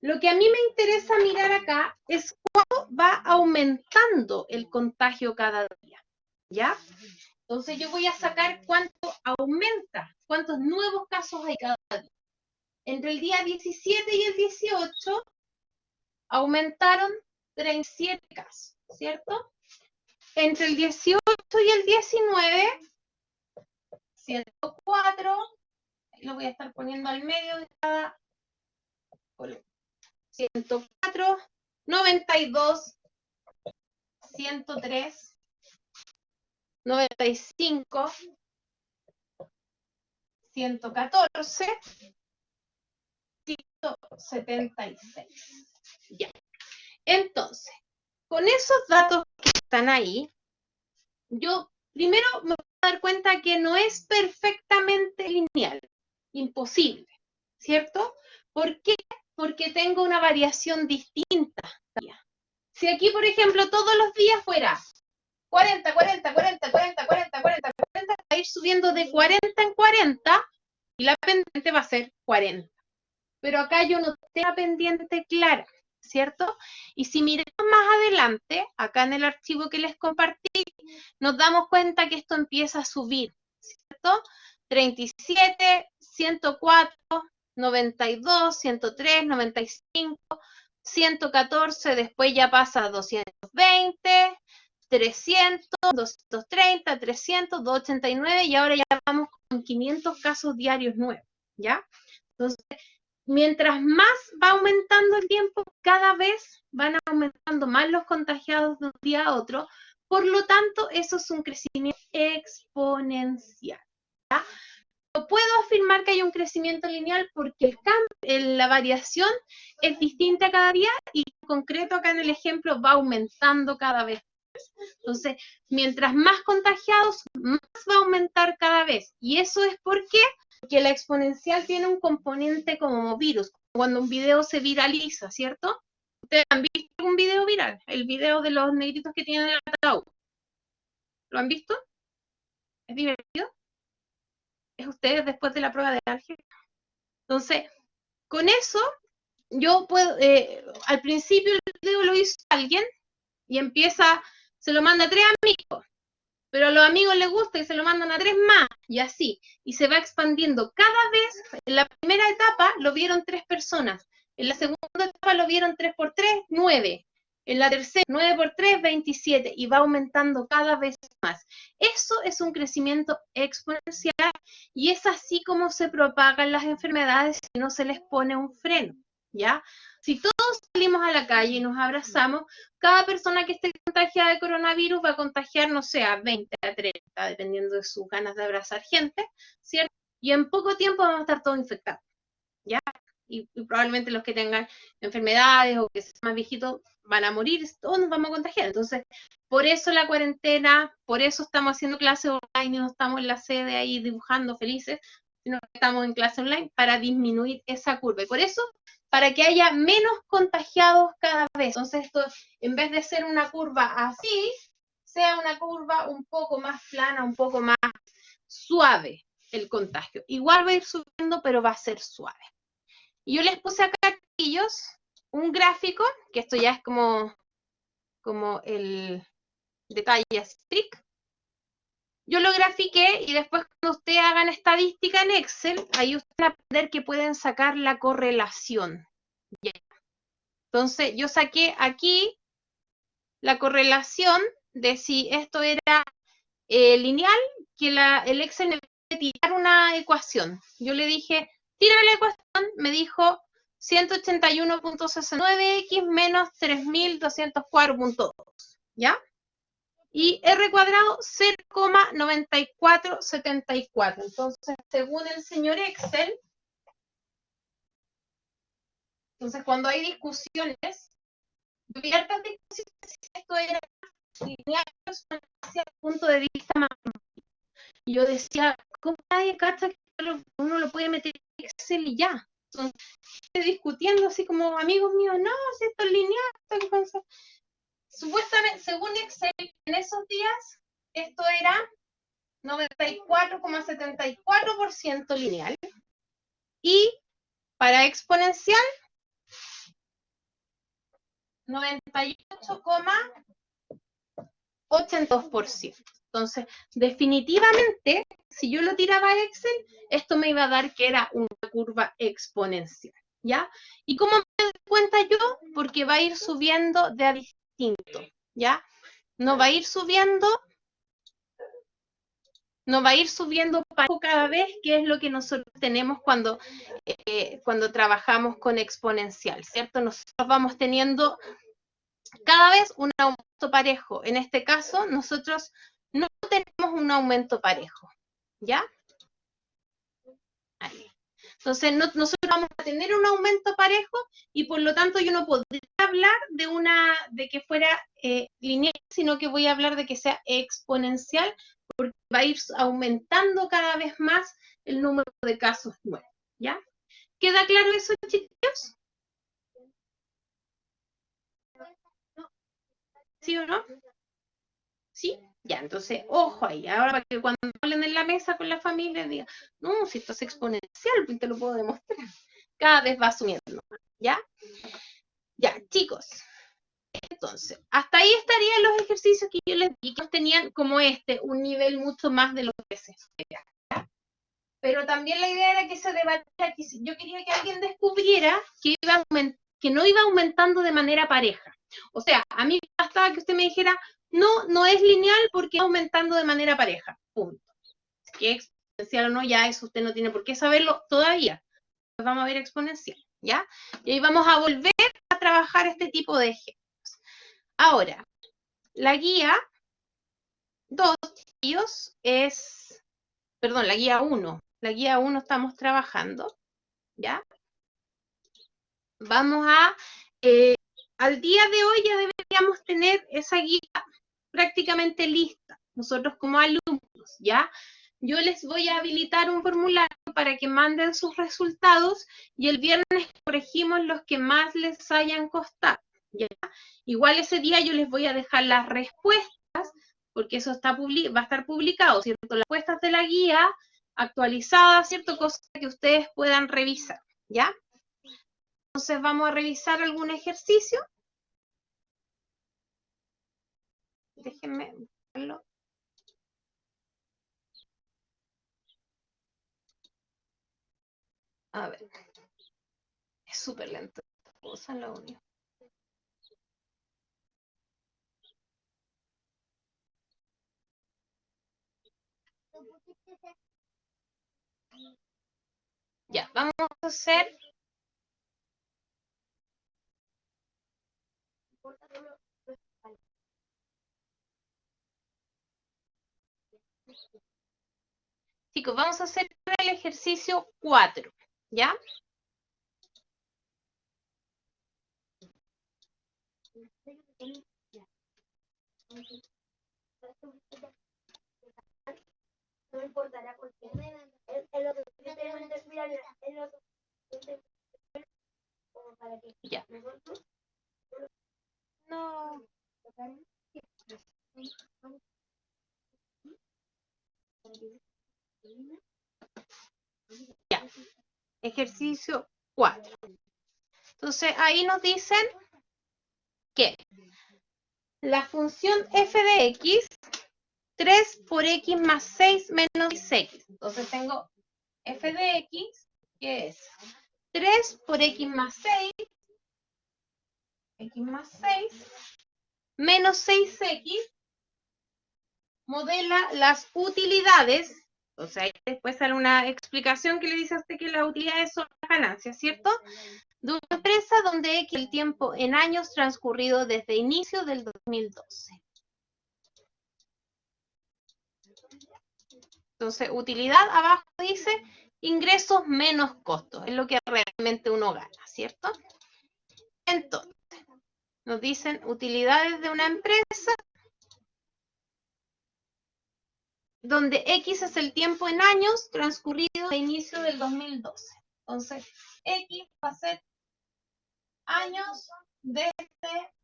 lo que a mí me interesa mirar acá es cómo va aumentando el contagio cada día. ¿Ya? Entonces yo voy a sacar cuánto aumenta, cuántos nuevos casos hay cada día. Entre el día 17 y el 18 aumentaron 37 casos, ¿cierto? Entre el 18 y el 19, 104, lo voy a estar poniendo al medio de cada columna. 104, 92, 103, 95, 114, 176. Ya. Entonces, con esos datos que están ahí, yo primero me voy a dar cuenta que no es perfectamente lineal, imposible, ¿cierto? ¿Por qué? Porque tengo una variación distinta. Si aquí, por ejemplo, todos los días fuera 40, 40, 40, 40, 40, 40, 40, va a ir subiendo de 40 en 40 y la pendiente va a ser 40. Pero acá yo no tengo la pendiente clara, ¿cierto? Y si miramos más adelante, acá en el archivo que les compartí, nos damos cuenta que esto empieza a subir, ¿cierto? 37, 104, 92, 103, 95, 114, después ya pasa a 220, 300, 230, 300, 289 y ahora ya vamos con 500 casos diarios nuevos, ¿ya? Entonces, mientras más va aumentando el tiempo, cada vez van aumentando más los contagiados de un día a otro. Por lo tanto, eso es un crecimiento exponencial. ¿Ya? No puedo afirmar que hay un crecimiento lineal porque la variación es distinta cada día y en concreto acá en el ejemplo va aumentando cada vez más. Entonces, mientras más contagiados, más va a aumentar cada vez. Y eso es porque la exponencial tiene un componente como virus, cuando un video se viraliza, ¿cierto? ¿Ustedes han visto algún video viral? El video de los negritos que tienen el ataúd. ¿Lo han visto? ¿Es divertido? ¿Es ustedes después de la prueba de álgebra? Entonces, con eso, yo puedo, al principio el video lo hizo alguien y se lo manda a 3 amigos, pero a los amigos les gusta y se lo mandan a 3 más, y así, y se va expandiendo. Cada vez, en la primera etapa lo vieron 3 personas, en la segunda etapa lo vieron 3 por 3, 9, en la tercera 9 por 3, 27, y va aumentando cada vez más. Eso es un crecimiento exponencial, y es así como se propagan las enfermedades si no se les pone un freno, ¿ya? Si todos salimos a la calle y nos abrazamos, cada persona que esté contagiada de coronavirus va a contagiar, no sé, a 20, a 30, dependiendo de sus ganas de abrazar gente, ¿cierto? Y en poco tiempo vamos a estar todos infectados, ¿ya? Y probablemente los que tengan enfermedades o que sean más viejitos van a morir, todos nos vamos a contagiar. Entonces, por eso la cuarentena, por eso estamos haciendo clases online y no estamos en la sede ahí dibujando felices, sino que estamos en clase online para disminuir esa curva. Y por eso, para que haya menos contagiados cada vez. Entonces, esto, en vez de ser una curva así, sea una curva un poco más plana, un poco más suave el contagio. Igual va a ir subiendo, pero va a ser suave. Y yo les puse acá, chiquillos, un gráfico, que esto ya es como el detalle strict. Yo lo grafiqué y después cuando ustedes hagan estadística en Excel, ahí ustedes van a aprender que pueden sacar la correlación. ¿Ya? Entonces, yo saqué aquí la correlación de si esto era lineal, que el Excel me puede tirar una ecuación. Yo le dije, tírame la ecuación, me dijo 181.69x menos 3204.2, ¿ya? Y R cuadrado 0,9474. Entonces, según el señor Excel, entonces cuando hay discusiones, abiertas discusiones, si esto era lineal hacia el punto de vista más. Y yo decía, ¿cómo nadie cacha que uno lo puede meter en Excel y ya? Entonces, discutiendo así como amigos míos, no, si esto es lineal, esto es... Supuestamente, según Excel, en esos días, esto era 94,74% lineal. Y para exponencial, 98,82%. Entonces, definitivamente, si yo lo tiraba a Excel, esto me iba a dar que era una curva exponencial, ¿ya? ¿Y cómo me doy cuenta yo? Porque va a ir subiendo de a distinto, ¿ya? No va a ir subiendo parejo cada vez, que es lo que nosotros tenemos cuando trabajamos con exponencial, ¿cierto? Nosotros vamos teniendo cada vez un aumento parejo. En este caso, nosotros no tenemos un aumento parejo, ¿ya? Ahí. Entonces, nosotros vamos a tener un aumento parejo y por lo tanto yo no podría hablar de que fuera lineal, sino que voy a hablar de que sea exponencial, porque va a ir aumentando cada vez más el número de casos nuevos, ¿ya? ¿Queda claro eso, chicos? ¿Sí o no? ¿Sí? Ya, entonces, ojo ahí. Ahora, para que cuando hablen en la mesa con la familia digan, no, si esto es exponencial, pues te lo puedo demostrar. Cada vez va subiendo, ¿ya? Ya, chicos. Entonces, hasta ahí estarían los ejercicios que yo les di, que tenían como un nivel mucho más de lo que se espera. Pero también la idea era que se debatiera, que yo quería que alguien descubriera que no iba aumentando de manera pareja. O sea, a mí me bastaba que usted me dijera, no es lineal porque va aumentando de manera pareja. Punto. Si es exponencial o no, ya eso usted no tiene por qué saberlo todavía. vamos a ver exponenciales, ¿ya? Y ahí vamos a volver a trabajar este tipo de ejemplos. Ahora, la guía 2, ellos es, perdón, la guía 1. La guía 1 estamos trabajando, ¿ya? Vamos a, al día de hoy ya deberíamos tener esa guía prácticamente lista, nosotros como alumnos, ¿ya? Yo les voy a habilitar un formulario para que manden sus resultados y el viernes corregimos los que más les hayan costado, ¿ya? Igual ese día yo les voy a dejar las respuestas, porque eso está va a estar publicado, ¿cierto? Las respuestas de la guía actualizadas, ¿cierto? Cosas que ustedes puedan revisar, ¿ya? Entonces vamos a revisar algún ejercicio. Déjenme buscarlo. A ver. Es súper lento esta cosa, lo único. Ya, vamos a hacer. Chicos, vamos a hacer el ejercicio 4, ¿ya? No importará porque Ya. No. Ya. Ejercicio 4. Entonces, ahí nos dicen que la función f de x, 3 por x más 6 menos 6x. Entonces tengo f de x, que es 3 por x más 6, menos 6x, modela las utilidades. O sea, después sale una explicación que le dice a usted que las utilidades son las ganancias, ¿cierto? De una empresa donde X el tiempo en años transcurrido desde inicio del 2012. Entonces, utilidad abajo dice ingresos menos costos, es lo que realmente uno gana, ¿cierto? Entonces, nos dicen utilidades de una empresa donde X es el tiempo en años transcurrido de inicio del 2012. Entonces, X va a ser años desde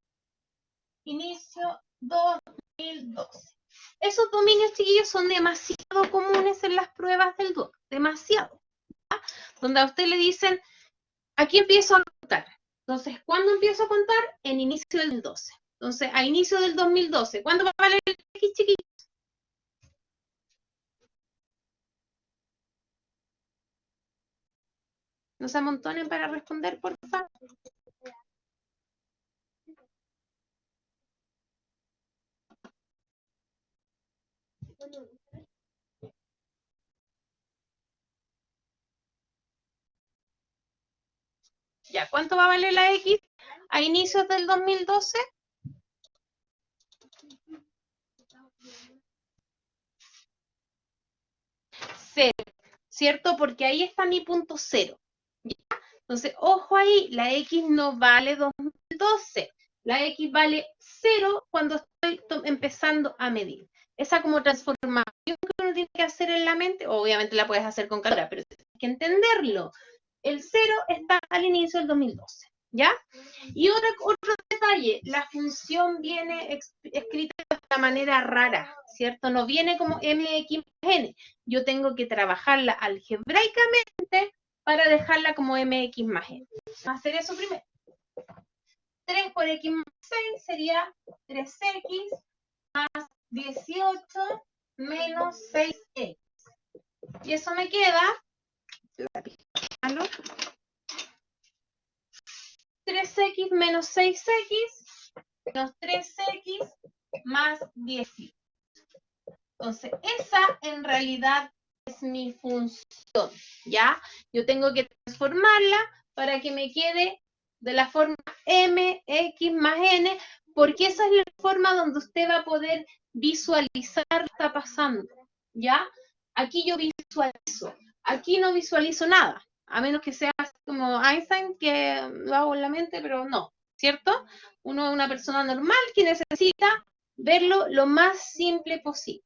inicio 2012. Esos dominios, chiquillos, son demasiado comunes en las pruebas del DUOC, demasiado. ¿Ya? Donde a usted le dicen, aquí empiezo a contar. Entonces, ¿cuándo empiezo a contar? En inicio del 12. Entonces, a inicio del 2012, ¿cuándo va a valer el X, chiquillos? No se amontonen para responder, por favor. Ya, ¿cuánto va a valer la X a inicios del 2012? 0, ¿cierto? Porque ahí está mi punto 0. ¿Ya? Entonces, ojo ahí, la X no vale 2012. La X vale 0 cuando estoy empezando a medir. Esa como transformación que uno tiene que hacer en la mente, obviamente la puedes hacer con calculadora, pero tienes que entenderlo. El 0 está al inicio del 2012, ¿ya? Y otro detalle, la función viene escrita de una manera rara, ¿cierto? No viene como mx más n. Yo tengo que trabajarla algebraicamente para dejarla como mx más n. Vamos a hacer eso primero. 3 por x más 6 sería 3x más 18 menos 6x. Y eso me queda 3x menos 6x menos 3x más 18. Entonces, esa en realidad es mi función, ¿ya? Yo tengo que transformarla para que me quede de la forma mx más n, porque esa es la forma donde usted va a poder visualizar lo que está pasando, ¿ya? Aquí yo visualizo, aquí no visualizo nada, a menos que sea como Einstein, que lo hago en la mente, pero no, ¿cierto? Uno es una persona normal que necesita verlo lo más simple posible.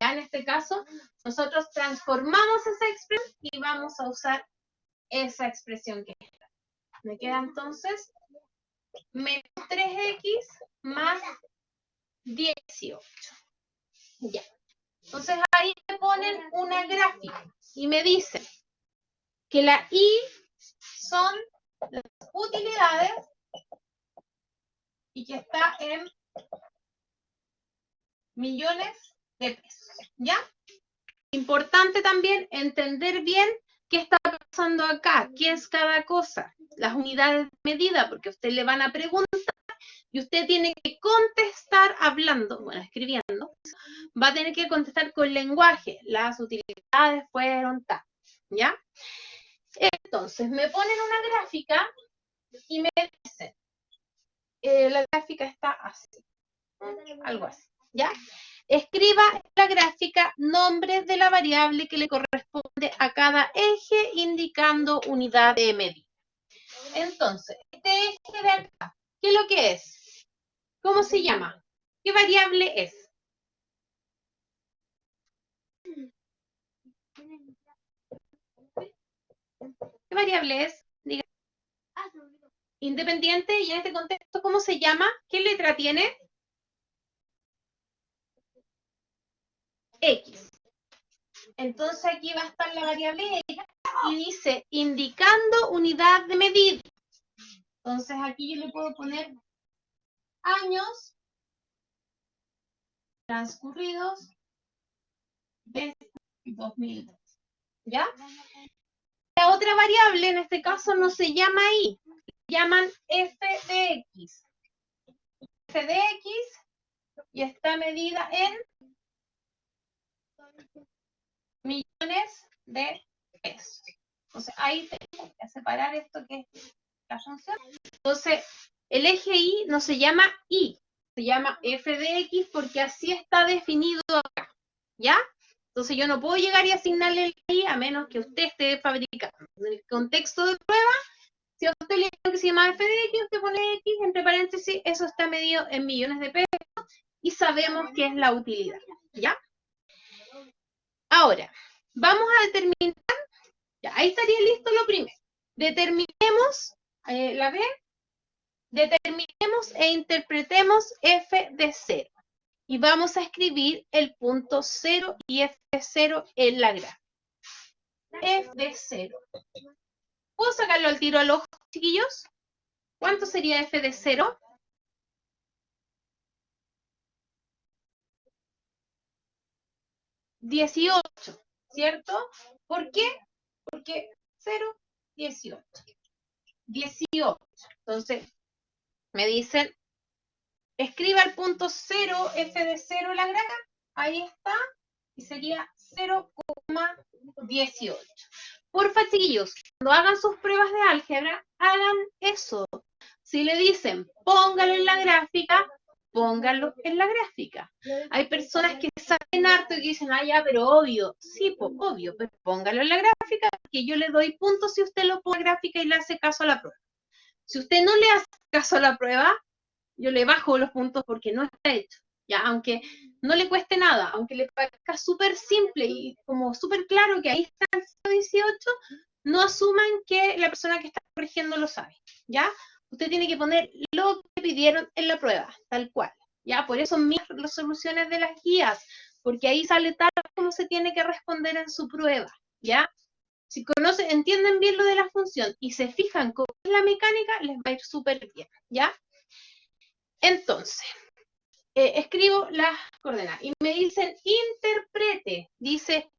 Ya en este caso, nosotros transformamos esa expresión y vamos a usar esa expresión que está. Me queda entonces menos 3x más 18. Ya. Entonces ahí me ponen una gráfica y me dicen que la I son las utilidades y que está en millones de pesos. ¿Ya? Importante también entender bien qué está pasando acá, qué es cada cosa, las unidades de medida, porque a usted le van a preguntar y usted tiene que contestar hablando, bueno, escribiendo, va a tener que contestar con lenguaje, las utilidades fueron tal, ¿ya? Entonces, me ponen una gráfica y me dicen, la gráfica está así, algo así, ¿ya? Escriba en la gráfica nombres de la variable que le corresponde a cada eje indicando unidad de medida. Entonces, este eje de acá, ¿qué es lo que es? ¿Cómo se llama? ¿Qué variable es? ¿Qué variable es? Diga. Independiente, y en este contexto, ¿cómo se llama? ¿Qué letra tiene? X. Entonces aquí va a estar la variable X y dice indicando unidad de medida. Entonces aquí yo le puedo poner años transcurridos desde 2002. ¿Ya? La otra variable en este caso no se llama I, se llaman f de x. F de x y está medida en millones de pesos. Entonces ahí tengo que separar esto que es la función. Entonces el eje Y no se llama Y, se llama f de x porque así está definido acá. ¿Ya? Entonces yo no puedo llegar y asignarle el I a menos que usted esté fabricando. En el contexto de prueba, si a usted le dice que se llama f de x, usted pone x entre paréntesis, eso está medido en millones de pesos y sabemos que es la utilidad. ¿Ya? Ahora, vamos a determinar, ya, ahí estaría listo lo primero. Determinemos, ¿la ven? Determinemos e interpretemos f de 0. Y vamos a escribir el punto 0 y f de 0 en la gráfica. F de 0. ¿Puedo sacarlo al tiro al ojo, chiquillos? ¿Cuánto sería f de 0? 18, ¿cierto? ¿Por qué? Porque 0, 18. 18. Entonces, me dicen, escriba el punto 0, f de 0 en la gráfica. Ahí está. Y sería 0,18. Porfa, chiquillos, cuando hagan sus pruebas de álgebra, hagan eso. Si le dicen, póngalo en la gráfica, póngalo en la gráfica. Hay personas que saben harto y que dicen, ah, ya, pero obvio. Sí, pues, obvio, pero póngalo en la gráfica, que yo le doy puntos si usted lo pone en la gráfica y le hace caso a la prueba. Si usted no le hace caso a la prueba, yo le bajo los puntos porque no está hecho. Ya, aunque no le cueste nada, aunque le parezca súper simple y como súper claro que ahí está el 18, no asuman que la persona que está corrigiendo lo sabe, ¿ya? Usted tiene que poner lo que pidieron en la prueba, tal cual, ¿ya? Por eso miren las soluciones de las guías, porque ahí sale tal como se tiene que responder en su prueba, ¿ya? Si conocen, entienden bien lo de la función y se fijan cómo es la mecánica, les va a ir súper bien, ¿ya? Entonces, escribo las coordenadas y me dicen interprete, dice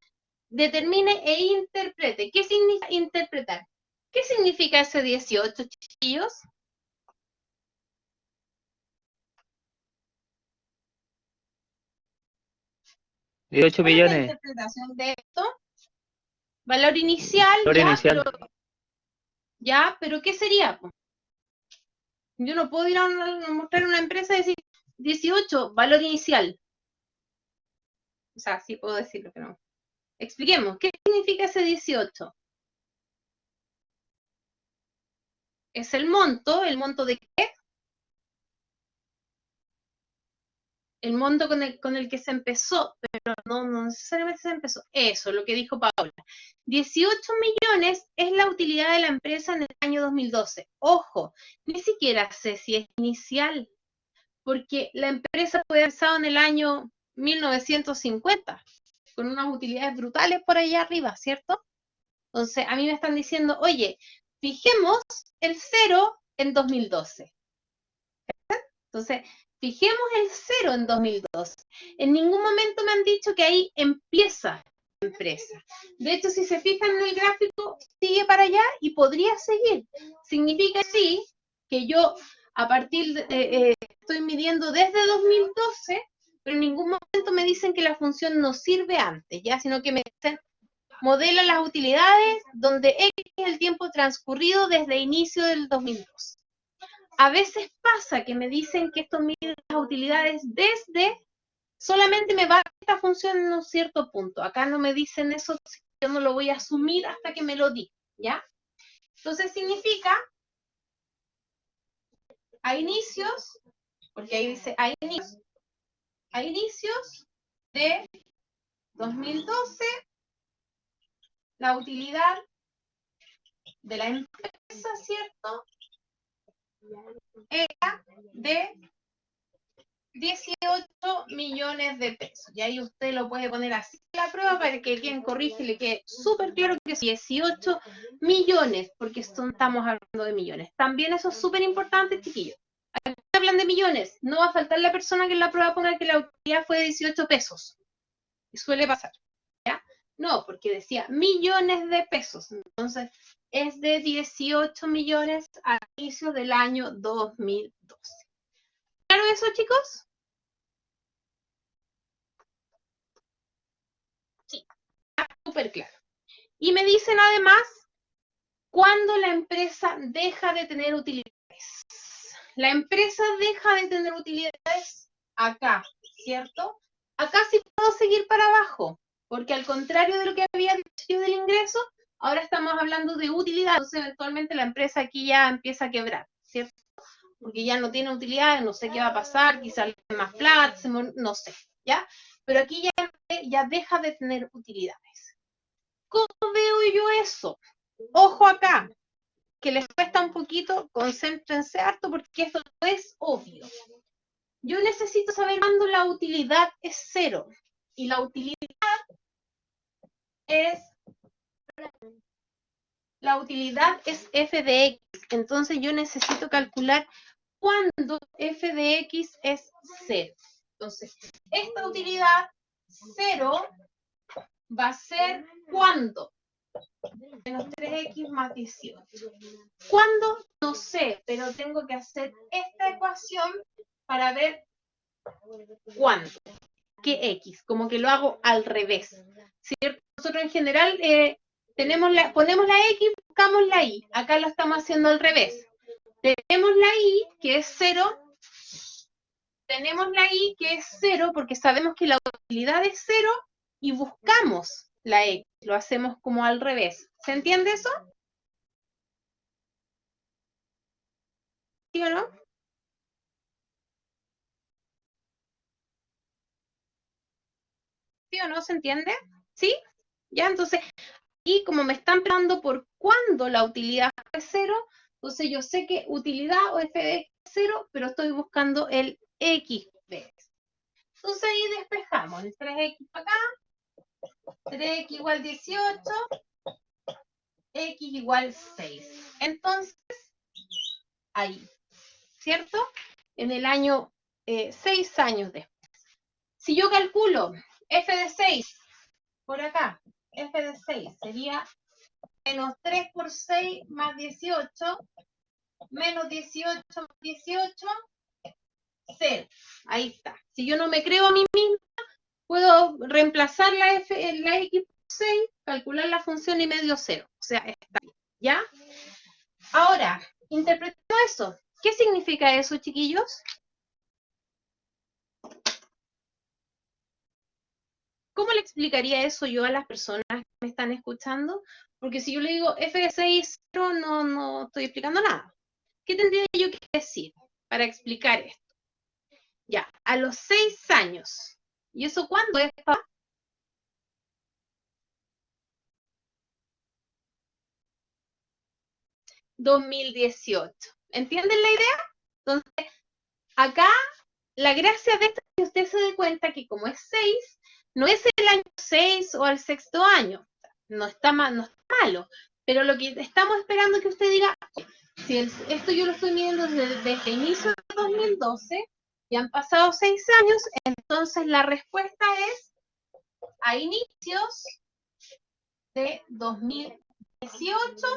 determine e interprete. ¿Qué significa interpretar? ¿Qué significa ese 18, chiquillos? $18 ¿Cuál es la millones. interpretación de esto? Valor inicial, Valor ya, inicial. pero ¿qué sería? Yo no puedo ir a mostrar una empresa y decir 18, valor inicial. O sea, sí puedo decirlo, pero no. Expliquemos, ¿qué significa ese 18? Es ¿el monto de qué? El monto con el que se empezó, pero no necesariamente se empezó. Eso, lo que dijo Paola. 18 millones es la utilidad de la empresa en el año 2012. Ojo, ni siquiera sé si es inicial, porque la empresa puede haber empezado en el año 1950, con unas utilidades brutales por allá arriba, ¿cierto? Entonces, a mí me están diciendo, oye, fijemos el 0 en 2012. Entonces, fijemos el 0 en 2012. En ningún momento me han dicho que ahí empieza la empresa. De hecho, si se fijan en el gráfico, sigue para allá y podría seguir. Significa, sí, que yo a partir de, estoy midiendo desde 2012, pero en ningún momento me dicen que la función no sirve antes, ya, sino que me dicen modela las utilidades donde X es el tiempo transcurrido desde inicio del 2012. A veces pasa que me dicen que esto mide las utilidades desde, solamente me va esta función en un cierto punto. Acá no me dicen eso, yo no lo voy a asumir hasta que me lo digan, ¿ya? Entonces significa a inicios, porque ahí dice a inicios de 2012, la utilidad de la empresa, ¿cierto? Era de 18 millones de pesos. Y ahí usted lo puede poner así en la prueba para que quien corrige le quede súper claro que es 18 millones, porque estamos hablando de millones. También eso es súper importante, chiquillos. Aquí hablan de millones, no va a faltar la persona que en la prueba ponga que la utilidad fue de 18 pesos. Y suele pasar, ¿ya? No, porque decía millones de pesos. Entonces, es de 18 millones a inicio del año 2012. ¿Claro eso, chicos? Sí, está súper claro. Y me dicen además cuándo la empresa deja de tener utilidades. La empresa deja de tener utilidades acá, ¿cierto? Acá sí puedo seguir para abajo, porque al contrario de lo que había dicho yo del ingreso, ahora estamos hablando de utilidad, entonces eventualmente la empresa aquí ya empieza a quebrar, ¿cierto? Porque ya no tiene utilidades, no sé qué va a pasar, quizás más plata, no sé, ¿ya? Pero aquí ya deja de tener utilidades. ¿Cómo veo yo eso? Ojo acá, que les cuesta un poquito, concéntrense harto porque esto no es obvio. Yo necesito saber cuándo la utilidad es 0. Y la utilidad es f de x. Entonces yo necesito calcular cuándo f de x es 0. Entonces, esta utilidad 0 va a ser ¿cuándo? Menos 3x más 18. ¿Cuándo? No sé, pero tengo que hacer esta ecuación para ver cuándo. ¿Qué x? Como que lo hago al revés, ¿cierto? Nosotros en general ponemos la x, buscamos la y. Acá lo estamos haciendo al revés. Tenemos la y, que es 0. Tenemos la y, que es 0, porque sabemos que la utilidad es 0, y buscamos la x. Lo hacemos como al revés. ¿Se entiende eso? ¿Sí o no? ¿Sí o no? ¿Se entiende? ¿Sí? Ya, entonces, y como me están preguntando por cuándo la utilidad es 0, entonces yo sé que utilidad o f de x es 0, pero estoy buscando el x de x. Entonces ahí despejamos el 3x para acá, 3x igual 18, x igual 6. Entonces, ahí, ¿cierto? En el año 6 años después. Si yo calculo f de 6 por acá, f de 6 sería menos 3 por 6 más 18, menos 18 más 18, 0. Ahí está. Si yo no me creo a mí misma, puedo reemplazar la x por 6, calcular la función y medio 0. O sea, está bien, ¿ya? Ahora, interpretemos eso. ¿Qué significa eso, chiquillos? ¿Cómo le explicaría eso yo a las personas que me están escuchando? Porque si yo le digo f de 6, 0, no estoy explicando nada. ¿Qué tendría yo que decir para explicar esto? Ya, a los 6 años. ¿Y eso cuándo es, papá? 2018. ¿Entienden la idea? Entonces, acá la gracia de esto es que usted se dé cuenta que como es 6, no es el año 6 o el sexto año. No está malo. Pero lo que estamos esperando es que usted diga, si esto yo lo estoy midiendo desde el inicio de 2012 y han pasado 6 años, entonces la respuesta es a inicios de 2018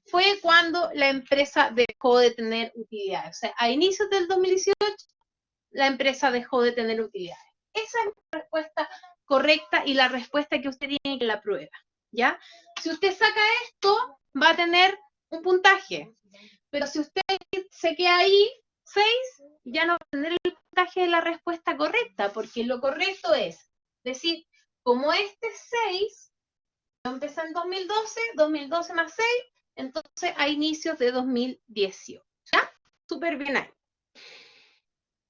fue cuando la empresa dejó de tener utilidades. O sea, a inicios del 2018 la empresa dejó de tener utilidades. Esa es la respuesta correcta y la respuesta que usted tiene que la prueba, ¿ya? Si usted saca esto, va a tener un puntaje. Pero si usted se queda ahí, 6, ya no va a tener el puntaje de la respuesta correcta, porque lo correcto es decir, como este 6, yo empecé en 2012 más 6, entonces a inicios de 2018. ¿Ya? Súper bien ahí.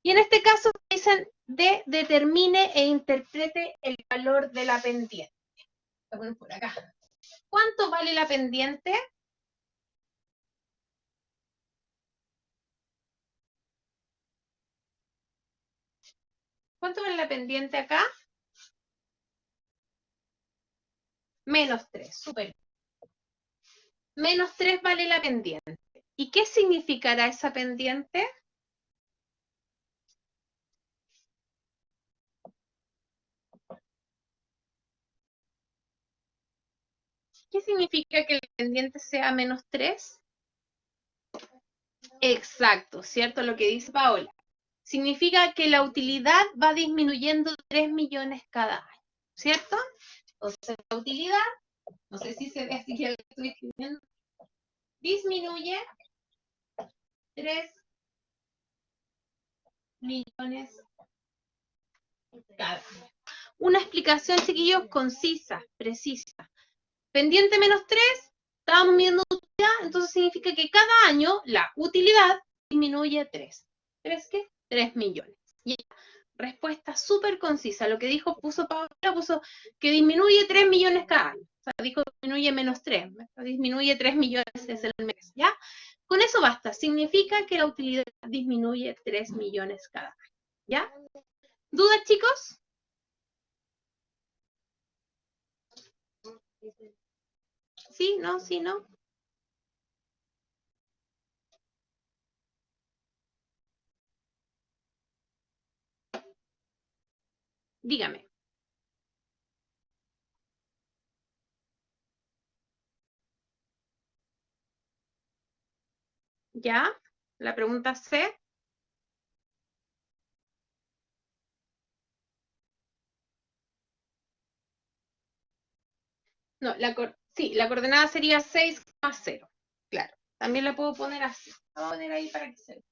Y en este caso dicen determine e interprete el valor de la pendiente. Lo ponen por acá. ¿Cuánto vale la pendiente? ¿Cuánto vale la pendiente acá? Menos 3, súper. Menos 3 vale la pendiente. ¿Y qué significará esa pendiente? ¿Qué significa que la pendiente sea menos 3? Exacto, ¿cierto? Lo que dice Paola. Significa que la utilidad va disminuyendo 3 millones cada año, ¿cierto? Entonces la utilidad, no sé si se ve así que lo estoy escribiendo, disminuye 3 millones cada año. Una explicación, chiquillos, concisa, precisa. Pendiente menos 3, estábamos midiendo utilidad, entonces significa que cada año la utilidad disminuye 3. ¿3 qué? 3 millones. Y respuesta súper concisa. Lo que dijo, puso Paola, puso que disminuye 3 millones cada año. O sea, dijo que disminuye menos 3. Disminuye 3 millones desde el mes, ¿ya? Con eso basta. Significa que la utilidad disminuye 3 millones cada año, ¿ya? ¿Dudas, chicos? ¿Sí? ¿No? ¿Sí? ¿No? Dígame. ¿Ya? La pregunta C. No, sí, la coordenada sería 6,0. Claro, también la puedo poner así. La voy a poner ahí para que se vea.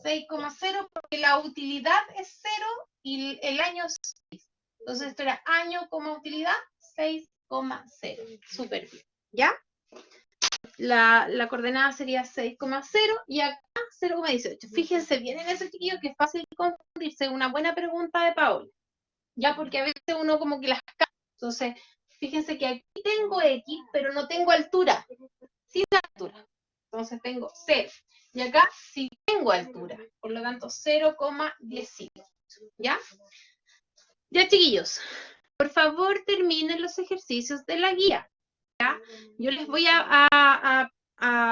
6,0 porque la utilidad es 0 y el año es 6. Entonces esto era año como utilidad 6,0. Súper bien. ¿Ya? La coordenada sería 6,0 y acá 0,18. Fíjense bien en eso, chiquillos, que es fácil confundirse. Una buena pregunta de Paola. Ya, porque a veces uno como que las cae. Entonces, fíjense que aquí tengo X, pero no tengo altura. Sin altura. Entonces tengo 0. Y acá sí tengo altura. Por lo tanto, 0,18. ¿Ya? Ya, chiquillos. Por favor, terminen los ejercicios de la guía. ¿Ya? Yo les voy a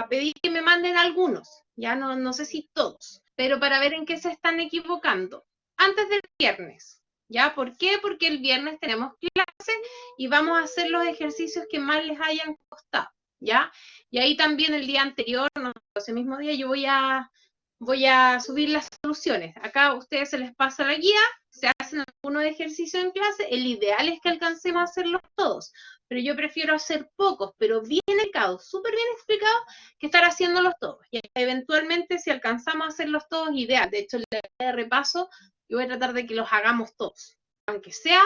pedir que me manden algunos. Ya no sé si todos. Pero para ver en qué se están equivocando. Antes del viernes. ¿Ya? ¿Por qué? Porque el viernes tenemos clase y vamos a hacer los ejercicios que más les hayan costado, ¿ya? Y ahí también el día anterior, no, ese mismo día, yo voy a voy a subir las soluciones. Acá a ustedes se les pasa la guía, se hacen algunos ejercicios en clase, el ideal es que alcancemos a hacerlos todos, pero yo prefiero hacer pocos, pero bien explicados, súper bien explicados, que estar haciéndolos todos. Y eventualmente si alcanzamos a hacerlos todos, ideal. De hecho, de repaso, yo voy a tratar de que los hagamos todos, aunque sea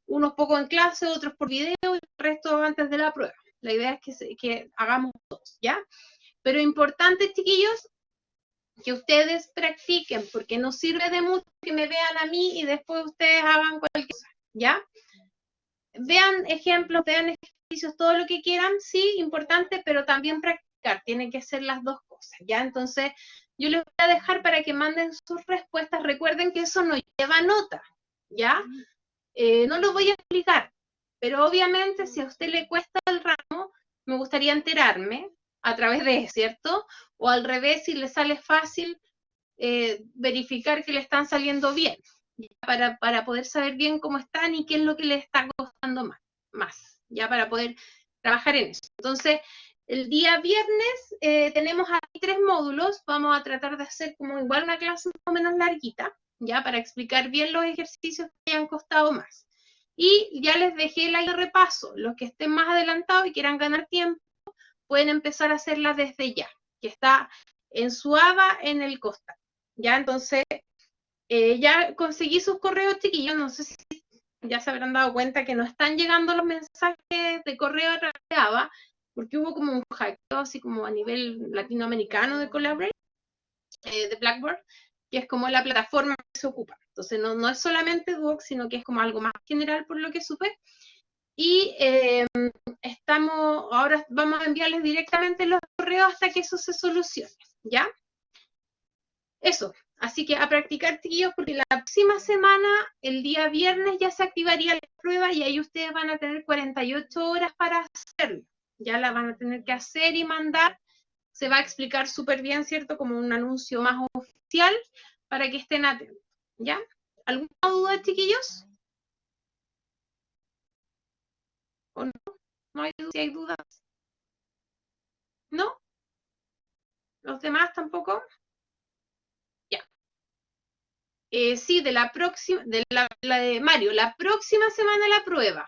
unos pocos en clase, otros por video y el resto antes de la prueba. La idea es que hagamos todos, ¿ya? Pero importante, chiquillos, que ustedes practiquen, porque no sirve de mucho que me vean a mí y después ustedes hagan cualquier cosa, ¿ya? Vean ejemplos, vean ejercicios, todo lo que quieran, sí, importante, pero también practicar, tienen que ser las dos cosas, ¿ya? Entonces, yo les voy a dejar para que manden sus respuestas, recuerden que eso no lleva nota, ¿ya? No lo voy a explicar, pero obviamente si a usted le cuesta el ramo, me gustaría enterarme a través de, ¿cierto? O al revés, si le sale fácil, verificar que le están saliendo bien, para poder saber bien cómo están y qué es lo que les está costando más, ya para poder trabajar en eso. Entonces, el día viernes tenemos ahí 3 módulos, vamos a tratar de hacer como igual una clase más o menos larguita, ya para explicar bien los ejercicios que hayan costado más. Y ya les dejé el de repaso, los que estén más adelantados y quieran ganar tiempo, pueden empezar a hacerla desde ya, que está en su ABA en el costado. Ya, entonces, ya conseguí sus correos, chiquillos, no sé si ya se habrán dado cuenta que no están llegando los mensajes de correo de ABA, porque hubo como un hackeo así como a nivel latinoamericano de Collaborate, de Blackboard, que es como la plataforma que se ocupa. Entonces, no es solamente Duoc, sino que es como algo más general por lo que supe. Y ahora vamos a enviarles directamente los correos hasta que eso se solucione, ¿ya? Eso, así que a practicar, chiquillos, porque la próxima semana, el día viernes, ya se activaría la prueba y ahí ustedes van a tener 48 horas para hacerlo. Ya la van a tener que hacer y mandar. Se va a explicar súper bien, ¿cierto? Como un anuncio más oficial para que estén atentos, ¿ya? ¿Alguna duda, chiquillos? ¿O no? ¿No hay dudas? ¿Si hay dudas? ¿No? ¿Los demás tampoco? Ya. Sí, de la próxima, de Mario, la próxima semana la prueba,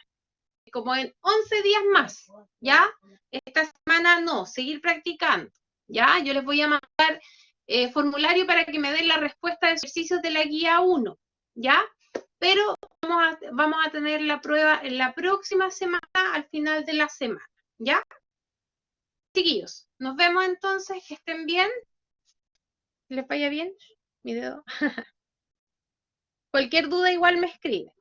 como en 11 días más, ¿ya? Esta semana no, seguir practicando, ¿ya? Yo les voy a mandar formulario para que me den la respuesta de ejercicios de la guía 1, ¿ya? Pero vamos a tener la prueba en la próxima semana, al final de la semana, ¿ya? Chiquillos, nos vemos entonces, que estén bien. ¿Les vaya bien? Mi dedo. Cualquier duda igual me escribe.